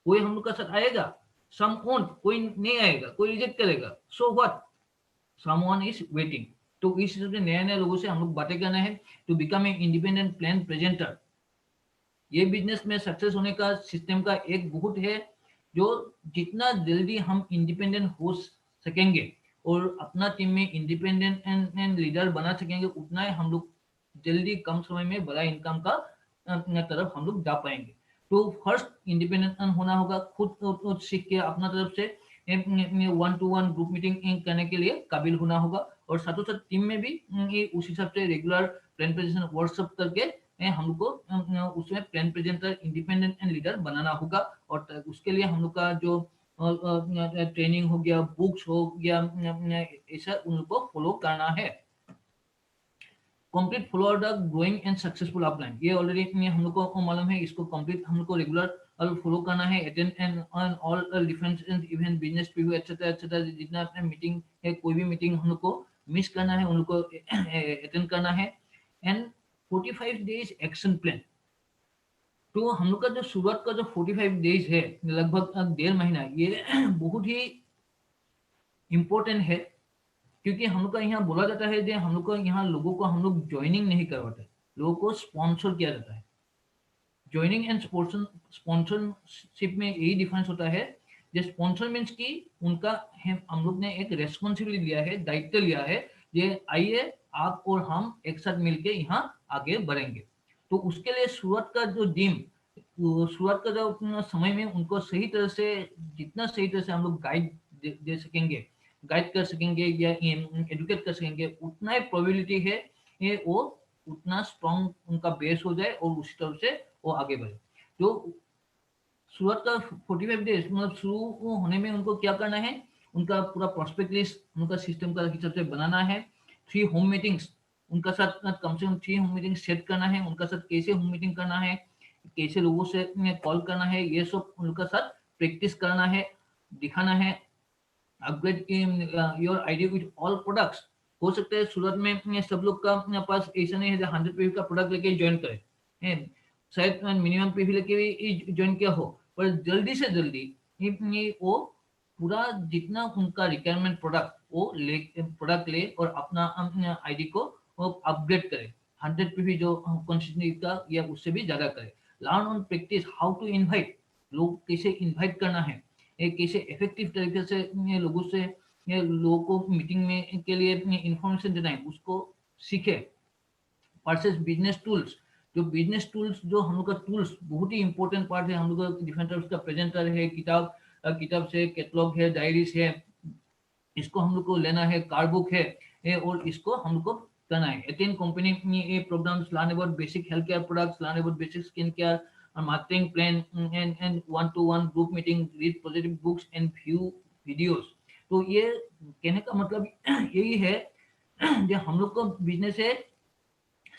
कोई हम लोग का साथ आएगा, सम वोंट, कोई नहीं आएगा, कोई रिजेक्ट करेगा, so what, someone is waiting. तो इस हिसाब से नए नए लोगों से हम लोग बातें करना है to become a independent plan presenter. ये बिजनेस में सक्सेस होने का सिस्टम का एक बहुत है, जो जितना जल्दी हम इंडिपेंडेंट हो सकेंगे और अपना टीम में इंडिपेंडेंट एंड लीडर बना सकेंगे, उतना ही हम लोग जल्दी कम समय में बड़ा इनकम का तरफ हम लोग जा पाएंगे। तो फर्स्ट इंडिपेंडेंट होना होगा, खुद सीख के अपना तरफ से 1-to-1 ग्रुप मीटिंग करने के लिए काबिल होना होगा, और साथों साथ टीम में भी उस हिसाब से रेगुलर प्लान प्रेजेंटेशन वर्कशॉप करके हम लोग को उसमें plan presenter independent and leader बनाना होगा। और उसके लिए हम लोग का जो ट्रेनिंग हो गया, बुक्स हो गया, ऐसा उन लोग को फॉलो करना है। Complete follow the growing and successful upline, ये ऑलरेडी हम लोग को मालूम है, इसको कंप्लीट हम लोग को रेगुलर फॉलो करना है। Attend and on all different event, business preview etcetera etcetera, जितना अपने मीटिंग है, कोई भी मीटिंग हम लोग को मिस करना है, उन लोग को अटेंड करना है। एंड 45 डेज एक्शन प्लान, तो हम लोग का जो शुरुआत का जो 45 डेज है, लगभग 1.5 महीना, ये बहुत ही इम्पोर्टेंट है। क्योंकि हम लोग का यहाँ बोला जाता है कि हम लोग को यहाँ लोगों को हम लोग ज्वाइनिंग नहीं करवाते, लोगों को स्पॉन्सर किया जाता है। ज्वाइनिंग एंड स्पॉन्सरशिप में यही डिफरेंस होता है। जो स्पॉन्सर मीन्स की उनका हम लोग ने एक रेस्पॉन्सिबिलिटी लिया है, दायित्व लिया है, ये आइए आप और हम एक साथ मिलके यहाँ आगे बढ़ेंगे। तो उसके लिए शुरुआत का जो शुरुआत का जो समय में उनको सही तरह से, जितना सही तरह से हम लोग गाइड दे सकेंगे, गाइड कर सकेंगे या एडुकेट कर सकेंगे, उतना ही प्रोबेबिलिटी है ये वो उतना स्ट्रॉन्ग उनका बेस हो जाए और उसी तरह से वो आगे बढ़े। तो शुरुआत का 45 डेज मतलब शुरू होने में उनको क्या करना है, उनका पूरा प्रोस्पेक्ट लिस्ट उनका सिस्टम का हिसाब से बनाना है। 3 होम मीटिंग्स उनका साथ कम से कम 3 होम मीटिंग सेट करना है, उनका साथ कैसे होम मीटिंग करना है, कैसे लोगों से कॉल करना है, ये सब उनका साथ प्रैक्टिस करना है, दिखाना है। Upgrade your ID with all products, हो सकता है शुरुआत में सब लोग का पास ऐसा नहीं है 100 पीवी का प्रोडक्ट लेके ज्वाइन करे, शायद मिनिमम पीवी लेके भी ज्वाइन किया हो, पर जल्दी से जल्दी वो पूरा जितना उनका रिक्वायरमेंट प्रोडक्ट ले और अपना आईडी को अपग्रेड करे। 100 पीवी जो कंसिस्टेंसी का या उससे भी ज्यादा करे। Learn on practice how to invite, लोग कैसे इनवाइट करना है, कैसे इफेक्टिव तरीके से लोगों को मीटिंग में के लिए इंफॉर्मेशन देना है, उसको सीखे। वर्सेस बिजनेस टूल्स, जो बिजनेस टूल्स जो हम लोग का टूल्स बहुत ही इंपॉर्टेंट पार्ट है। हम लोग का डिफरेंट टाइप्स का प्रेजेंटर है, किताब से कैटलॉग है, डायरीज है, इसको हम लोग को लेना है, कार्ड बुक है, और इसको हम लोग को करना है। अटेंड कंपनी में programs, learn about basic health care products, learn about basic skin care marketing plan, and one to one group meeting, read positive books and view videos. तो ये कहने का मतलब यही है जो हम लोग को बिजनेस है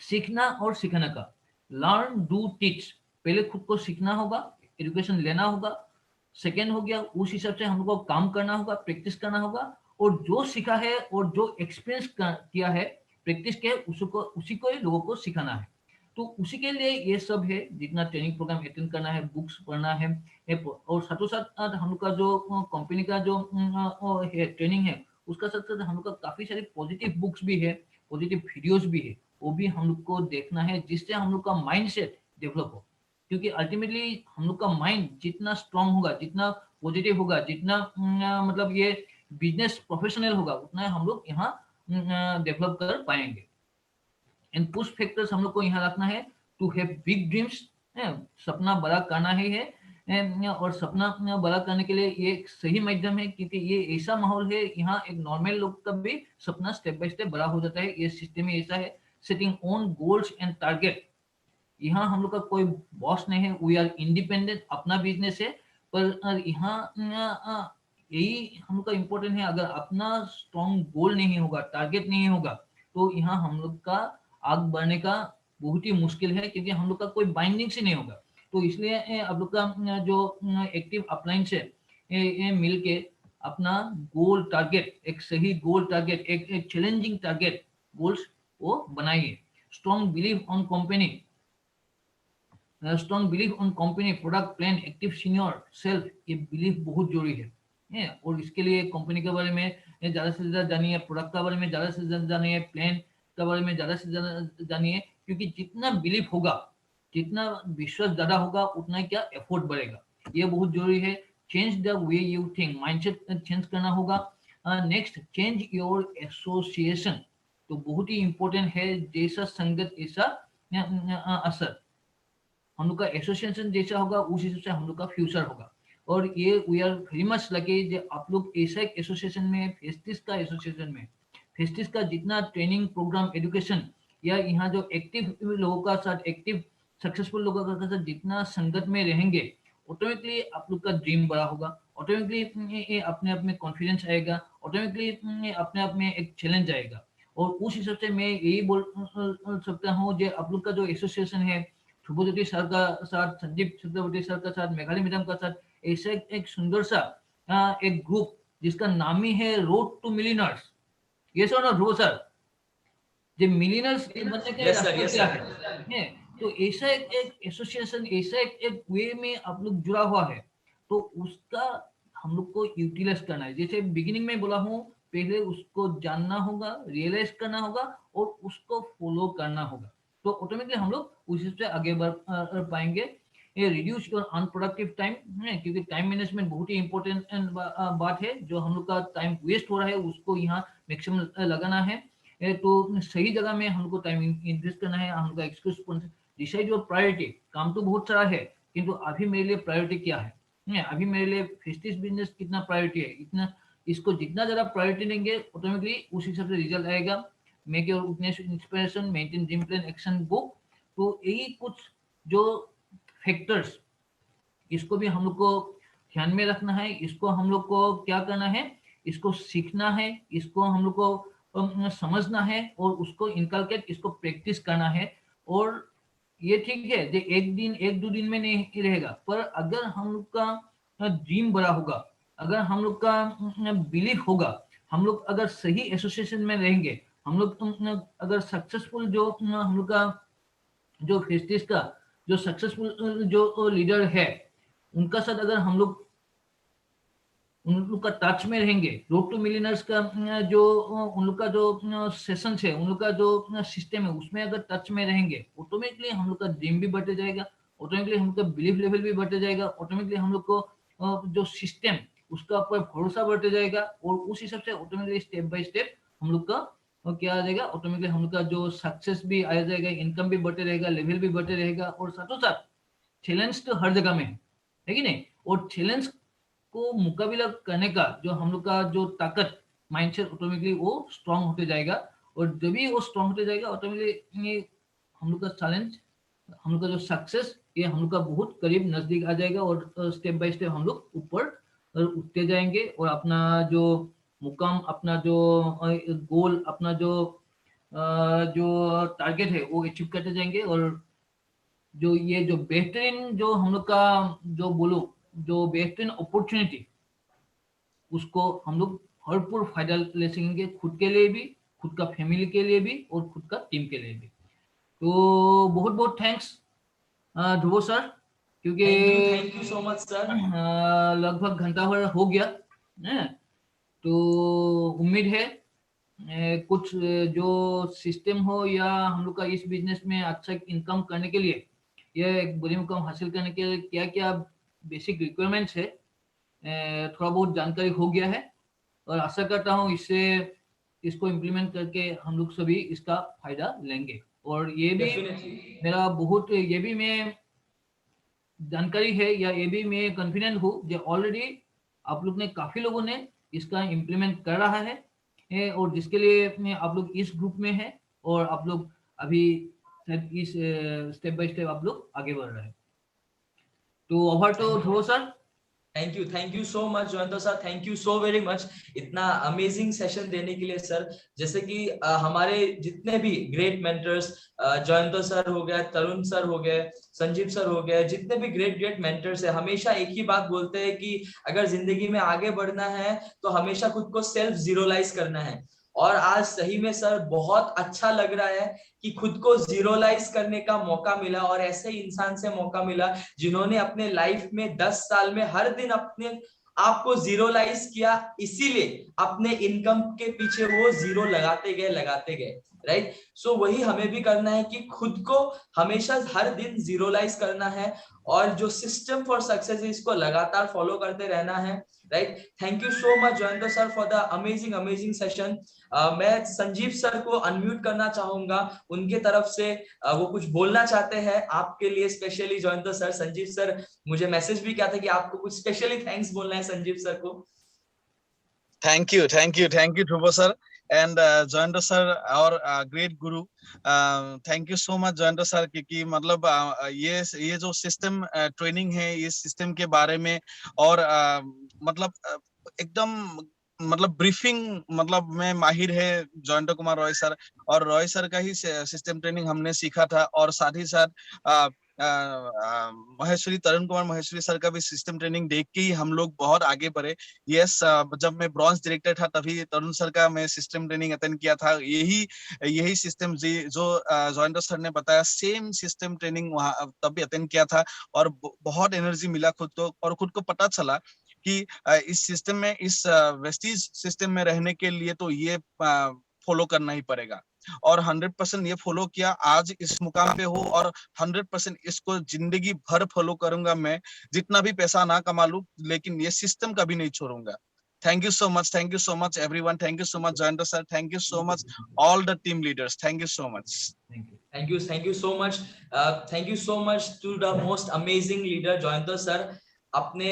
सीखना और सिखाने का। लर्न डू टीच, पहले खुद को सीखना होगा, एजुकेशन लेना होगा। सेकेंड हो गया, उस हिसाब से हमको काम करना होगा, प्रैक्टिस करना होगा, और जो सीखा है और जो एक्सपीरियंस किया है, प्रैक्टिस किया है, उसी को ही लोगों को सिखाना है। तो उसी के लिए ये सब है, जितना ट्रेनिंग प्रोग्राम अटेंड करना है, बुक्स पढ़ना है, और साथों साथ हम लोग का जो कंपनी का जो ट्रेनिंग है, उसका साथ साथ हम लोग का काफी सारी पॉजिटिव बुक्स भी है, पॉजिटिव वीडियोस भी है, वो भी हम लोग को देखना है, जिससे हम लोग का माइंडसेट डेवलप हो। क्योंकि अल्टीमेटली हम लोग का माइंड जितना स्ट्रांग होगा, जितना पॉजिटिव होगा, जितना मतलब ये बिजनेस प्रोफेशनल होगा, उतना हम लोग यहाँ डेवलप कर पाएंगे। एंड पुश फैक्टर्स हम लोग को यहाँ रखना है, टू हैव बिग ड्रीम्स, सपना बड़ा करना ही है। और सपना बड़ा करने के लिए ये एक सही माध्यम है, क्योंकि ये ऐसा माहौल है, यहाँ एक नॉर्मल लोग का भी सपना स्टेप बाय स्टेप बड़ा हो जाता है। ये सिस्टम ही ऐसा है। Setting own goals and target, यहाँ हम लोग का कोई बॉस नहीं है, वी आर इंडिपेंडेंट, अपना बिजनेस है। पर यहाँ यही हम लोग का इम्पोर्टेंट है, अगर अपना स्ट्रॉन्ग गोल नहीं होगा, टारगेट नहीं होगा, तो यहाँ हम लोग का आगे बढ़ने का बहुत ही मुश्किल है, क्योंकि हम लोग का कोई बाइंडिंग से नहीं होगा। तो इसलिए आप लोग का जो एक्टिव अपलाइन से मिलके अपना गोल टारगेट, एक सही गोल टारगेट, एक चैलेंजिंग टारगेट गोल्स वो बनाइए। Strong believe on company, strong believe on company, product, plan, active senior self, ये बिलीव बहुत जरूरी है। और इसके लिए कंपनी के बारे में ज्यादा से ज्यादा जानिए, प्रोडक्ट के बारे में ज्यादा से ज्यादा जानिए, प्लान के बारे में ज्यादा से ज्यादा जानिए, क्योंकि जितना बिलीव होगा, जितना विश्वास ज्यादा होगा, उतना क्या एफर्ट बढ़ेगा, ये बहुत जरूरी है। Change the way you think, mindset change करना होगा। नेक्स्ट, चेंज योर एसोसिएशन, तो बहुत ही इंपॉर्टेंट है, जैसा संगत ऐसा असर। हम लोग का एसोसिएशन जैसा होगा, उस हिसाब से हम लोग का फ्यूचर होगा। और ये we are very much lucky जो आप लोग ऐसा एक एसोसिएशन में, फेस्टिस का एसोसिएशन में, फेस्टिस का जितना ट्रेनिंग प्रोग्राम, एजुकेशन, या यहाँ जो एक्टिव लोगों का साथ, एक्टिव सक्सेसफुल लोगों का साथ जितना संगत में रहेंगे, ऑटोमेटिकली आप लोग का ड्रीम बड़ा होगा, ऑटोमेटिकली अपने आप में कॉन्फिडेंस आएगा, ऑटोमेटिकली अपने आप में एक चैलेंज आएगा। और उस हिसाब से मैं यही बोल सकता हूँ, जो आप लोग का जो एसोसिएशन है, शुभज्योति सर का साथ, संदीप चक्रवर्ती सर का साथ, मेघाली मैडम का साथ, ऐसे एक सुंदर सा एक ग्रुप जिसका नाम ही है रोड टू मिलियनर्स। ये सर ना रो सर, जो मिलियनर्स बनने के Yes, sir. रास्ता Yes, क्या sir. है। तो ऐसा एक एसोसिएशन, ऐसा एक वे में आप लोग जुड़ा हुआ है, तो उसका हम लोग को यूटिलाइज करना है। जैसे बिगिनिंग में बोला हूँ, पहले उसको जानना होगा, रियलाइज करना होगा, और उसको फॉलो करना होगा, तो ऑटोमेटिकली हम लोग उसी से आगे बढ़ पाएंगे। ये रिड्यूस योर अनप्रोडक्टिव टाइम है, क्योंकि टाइम मैनेजमेंट बहुत ही इंपॉर्टेंट बात है। जो हम लोग का टाइम वेस्ट हो रहा है, उसको यहाँ मैक्सिमम लगाना है। तो सही जगह में हमको टाइम इन्वेस्ट करना है। हमको एक्सक्यूज डिसाइड योर प्रायोरिटी, काम तो बहुत सारा है, किंतु अभी मेरे लिए प्रायोरिटी क्या है, अभी मेरे लिए फेस्टिस बिजनेस कितना प्रायोरिटी है, इतना, इसको जितना ज्यादा प्रायोरिटी देंगे, ऑटोमेटिकली उस हिसाब से रिजल्ट आएगा। Make your weakness inspiration, maintain dream plan, action book. तो यही कुछ जो फैक्टर्स, इसको भी हम लोग को ध्यान में रखना है। इसको हम लोग को क्या करना है, इसको सीखना है, इसको हम लोग को समझना है, और उसको इनकलकेट, इसको प्रैक्टिस करना है। और ये ठीक है जो एक दिन, एक दो दिन में नहीं रहेगा, पर अगर हम लोग का ड्रीम बड़ा होगा, अगर हम लोग का बिलीफ होगा, हम लोग अगर सही एसोसिएशन में रहेंगे, हम लोग अगर सक्सेसफुल जो हम लोग का जो फेस्टिस का जो सक्सेसफुल जो लीडर है, उनका साथ अगर हम लोग उन लोग का टच में रहेंगे, रोड टू मिलियनर्स का जो उन लोग का जो सेशन है, उन लोग का जो सिस्टम है, उसमें अगर टच में रहेंगे, ऑटोमेटिकली हम लोग का ड्रीम भी बढ़ते जाएगा, ऑटोमेटिकली हम लोग का बिलीफ लेवल भी बढ़ते जाएगा, ऑटोमेटिकली हम लोग को जो सिस्टम उसका ऊपर भरोसा बढ़ते जाएगा और उस हिसाब से ऑटोमेटिकली स्टेप बाय स्टेप हम लोग का और क्या आ जाएगा, ऑटोमेटिकली हम लोग का जो सक्सेस भी आ जाएगा, इनकम भी बढ़ते रहेगा, लेवल भी बढ़ते रहेगा। और साथों साथ चैलेंज तो हर जगह में है कि नहीं, और चैलेंज को मुकाबला करने का जो हम लोग का जो ताकत माइंडसेट ऑटोमेटिकली वो स्ट्रांग होते जाएगा। और जब भी वो स्ट्रांग होते जाएगा ऑटोमेटिकली हम लोग का चैलेंज, हम लोग का जो सक्सेस, ये हम लोग का बहुत करीब नजदीक आ जाएगा और स्टेप बाय स्टेप हम लोग ऊपर उठते जाएंगे और अपना जो मुकाम, अपना जो गोल, अपना जो टारगेट है वो अचीव करते जाएंगे। और जो ये जो बेहतरीन जो हम लोग का जो बोलो जो बेहतरीन अपॉर्चुनिटी, उसको हम लोग भरपूर फायदा ले सकेंगे, खुद के लिए भी, खुद का फैमिली के लिए भी और खुद का टीम के लिए भी। तो बहुत बहुत थैंक्स ध्रुव सर, क्योंकि thank you so much sir. लगभग घंटा भर हो गया है। तो उम्मीद है कुछ जो सिस्टम हो या हम लोग का इस बिजनेस में अच्छा इनकम करने के लिए, यह एक बड़ी मुकाम हासिल करने के लिए क्या क्या बेसिक रिक्वायरमेंट्स है, थोड़ा बहुत जानकारी हो गया है। और आशा करता हूँ इससे इसको इम्प्लीमेंट करके हम लोग सभी इसका फायदा लेंगे। और ये भी डेफिनेटली मेरा बहुत, ये भी मैं जानकारी है या ये भी मैं कॉन्फिडेंट हूँ जो ऑलरेडी आप लोग ने, काफी लोगों ने इसका इम्प्लीमेंट कर रहा है और जिसके लिए आप लोग इस ग्रुप में हैं और आप लोग अभी इस स्टेप बाय स्टेप आप लोग आगे बढ़ रहे हैं। तो over to Dhruv sir. Thank you so much Jayant sir, thank you so very much इतना अमेजिंग सेशन देने के लिए सर। जैसे कि हमारे जितने भी ग्रेट मेंटर्स, जयंत सर हो गए, तरुण सर हो गए, संजीव सर हो गए, जितने भी ग्रेट ग्रेट मेंटर्स है, हमेशा एक ही बात बोलते हैं कि अगर जिंदगी में आगे बढ़ना है तो हमेशा खुद को सेल्फ जीरोलाइज करना है। और आज सही में सर बहुत अच्छा लग रहा है कि खुद को जीरोलाइज करने का मौका मिला और ऐसे इंसान से मौका मिला जिन्होंने अपने लाइफ में 10 साल में हर दिन अपने आप को जीरोलाइज किया, इसीलिए अपने इनकम के पीछे वो जीरो लगाते गए राइट। सो वही हमें भी करना है कि खुद को हमेशा हर दिन जीरोलाइज करना है और जो सिस्टम फॉर सक्सेस है इसको लगातार फॉलो करते रहना है right. Thank you so much Jayant sir for the amazing session. मैं संजीव सर को अनम्यूट करना चाहूंगा, उनके तरफ से वो कुछ बोलना चाहते हैं आपके लिए specially. Jayant sir, Sanjeev sir मुझे मैसेज भी किया था कि आपको कुछ स्पेशली थैंक्स बोलना है संजीव सर को। Thank you Dhruv sir and Jayant sir और great Guru. Thank you so much Jayant sir, क्योंकि मतलब ये जो सिस्टम ट्रेनिंग है, इस सिस्टम के बारे में और मतलब एकदम मतलब ब्रीफिंग मतलब में माहिर है जयंत कुमार रॉय सर, और रॉय सर का ही सिस्टम ट्रेनिंग हमने सीखा था। और साथ ही साथ महेश्वरी, तरुण कुमार महेश्वरी सर का भी सिस्टम ट्रेनिंग देख के ही हम लोग बहुत आगे बढ़े। यस, जब मैं ब्रॉन्ज डायरेक्टर था तभी तरुण सर का मैं सिस्टम ट्रेनिंग अटेंड किया था। यही सिस्टम जो जयंत सर ने बताया, सेम सिस्टम ट्रेनिंग वहाँ तभी अटेंड किया था और बहुत एनर्जी मिला खुद को। और खुद को पता चला कि इस सिस्टम में, इस वेस्टीज सिस्टम में रहने के लिए तो ये फॉलो करना ही पड़ेगा। और 100% ये फॉलो किया, आज इस मुकाम पे हो और 100% इसको जिंदगी भर फॉलो करूंगा मैं, जितना भी पैसा ना कमा लूं, लेकिन ये सिस्टम कभी नहीं छोड़ूंगा। Thank you so much everyone, thank you so much Jayant sir, thank you so much all the team leaders, thank you so much. Thank you so much, thank you so much to the most amazing leader Jayant sir. अपने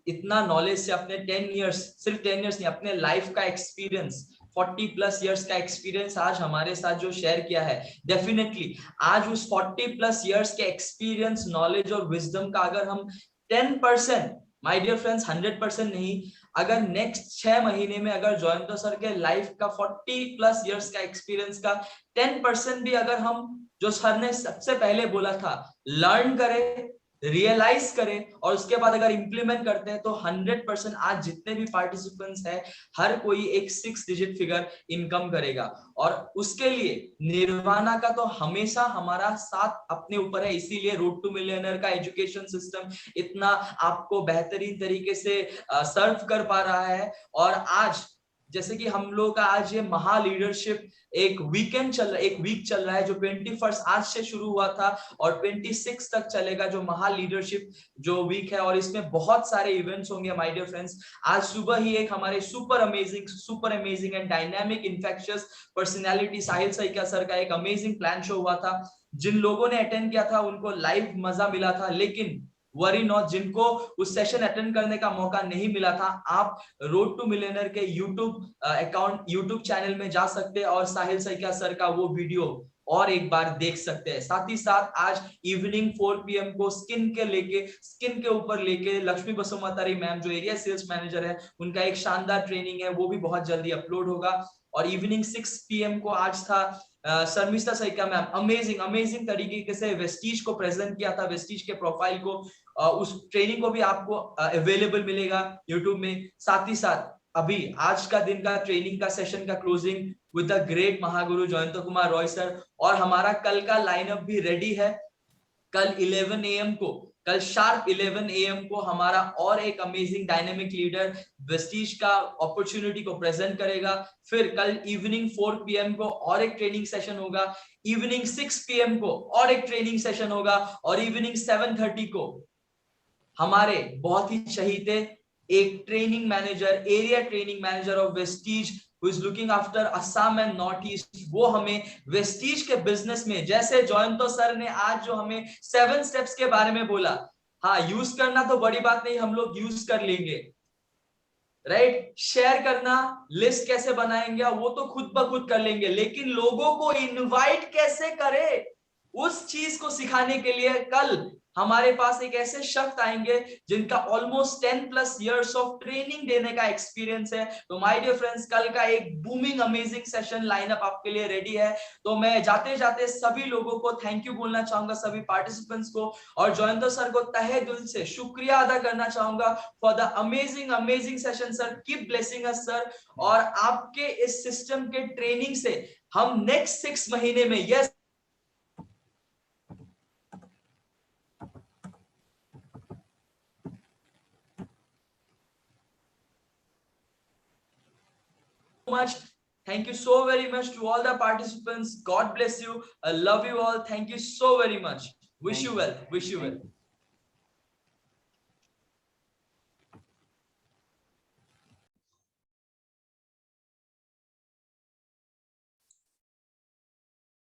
इतना knowledge से, अपने 10 years, सिर्फ 10 years नहीं, अपने life का experience, 40+ years का experience आज हमारे साथ जो शेयर किया है, डेफिनेटली आज उस 40+ इयर्स के एक्सपीरियंस, नॉलेज और विजडम का अगर हम 10%, माय डियर फ्रेंड्स 100% नहीं, अगर नेक्स्ट 6 महीने में अगर जयंत सर के लाइफ का 40+ इयर्स का एक्सपीरियंस का 10% भी अगर हम, जो सर ने सबसे पहले बोला था, लर्न करें, रियलाइज करें और उसके बाद अगर इंप्लीमेंट करते हैं, तो 100% आज जितने भी पार्टिसिपेंट्स हैं, हर कोई एक 6 डिजिट फिगर इनकम करेगा। और उसके लिए निर्वाणा का तो हमेशा हमारा साथ अपने ऊपर है, इसीलिए रोड टू मिलियनर का एजुकेशन सिस्टम इतना आपको बेहतरीन तरीके से सर्व कर पा रहा है। और आज जैसे कि हम लोग का आज ये महा लीडरशिप एक वीकेंड चल रहा है, एक वीक चल रहा है जो 21 आज से शुरू हुआ था और 26 तक चलेगा, जो महा लीडरशिप जो वीक है। और इसमें बहुत सारे इवेंट्स होंगे माय डियर फ्रेंड्स। आज सुबह ही एक हमारे super amazing and dynamic infectious personality Sahil Saikia sir का एक अमेजिंग प्लान शो हुआ था। जिन लोगों ने अटेंड किया था उनको लाइव मजा मिला था, लेकिन वरी नॉट, जिनको उस सेशन अटेंड करने का मौका नहीं मिला था, आप रोड टू मिलियनर के यूट्यूब चैनल में जा सकते हैं और साहिल सईकिया सर का वो वीडियो और एक बार देख सकते हैं। साथ ही साथ आज इवनिंग 4 PM को स्किन के ऊपर लेके लक्ष्मी बसुमतारी मैम जो एरिया सेल्स मैनेजर है, उनका एक शानदार ट्रेनिंग है, वो भी बहुत जल्दी अपलोड होगा। और इवनिंग 6 PM को आज था शर्मिष्ठा सईकिया मैम अमेजिंग तरीके से वेस्टीज को प्रेजेंट किया था, वेस्टीज के प्रोफाइल को। उस ट्रेनिंग को भी आपको अवेलेबल मिलेगा यूट्यूब में। साथ ही साथ अभी आज का दिन का ट्रेनिंग का सेशन का closing with the great Mahaguru Jayant Kumar Roy sir. और हमारा कल का लाइनअप भी रेडी है। कल 11 AM को, कल शार्प 11 AM को हमारा और एक अमेजिंग डायनेमिक लीडर वेस्टीज का अपॉर्चुनिटी को प्रेजेंट करेगा। फिर कल इवनिंग 4 PM को और एक ट्रेनिंग सेशन होगा, इवनिंग 6 PM को और एक ट्रेनिंग सेशन होगा, और इवनिंग 7:30 को हमारे बहुत ही चहीते एक training manager, area training manager of Vestige who is looking after Assam and North East, वो हमें वेस्टीज के बिजनेस में, जैसे जयंतो सर ने आज जो हमें 7 स्टेप्स के बारे में बोला, हाँ यूज करना तो बड़ी बात नहीं, हम लोग यूज कर लेंगे, राइट। शेयर करना, लिस्ट कैसे बनाएंगे वो तो खुद ब खुद कर लेंगे, लेकिन लोगों को इनवाइट कैसे करें उस चीज को सिखाने के लिए कल हमारे पास एक ऐसे शख्स आएंगे जिनका ऑलमोस्ट 10+ years ऑफ ट्रेनिंग देने का एक्सपीरियंस है। तो माय डियर फ्रेंड्स, कल का एक बूमिंग अमेजिंग सेशन लाइनअप आपके लिए रेडी है। तो मैं जाते जाते सभी लोगों को थैंक यू बोलना चाहूंगा, सभी पार्टिसिपेंट्स को, और जयंत सर को तहे दिल से शुक्रिया अदा करना चाहूंगा for the amazing session sir. Keep blessing us sir. और आपके इस सिस्टम के ट्रेनिंग से हम नेक्स्ट 6 महीने में, yes much. Thank you so very much to all the participants. God bless you. I love you all. Thank you so very much. Wish you well.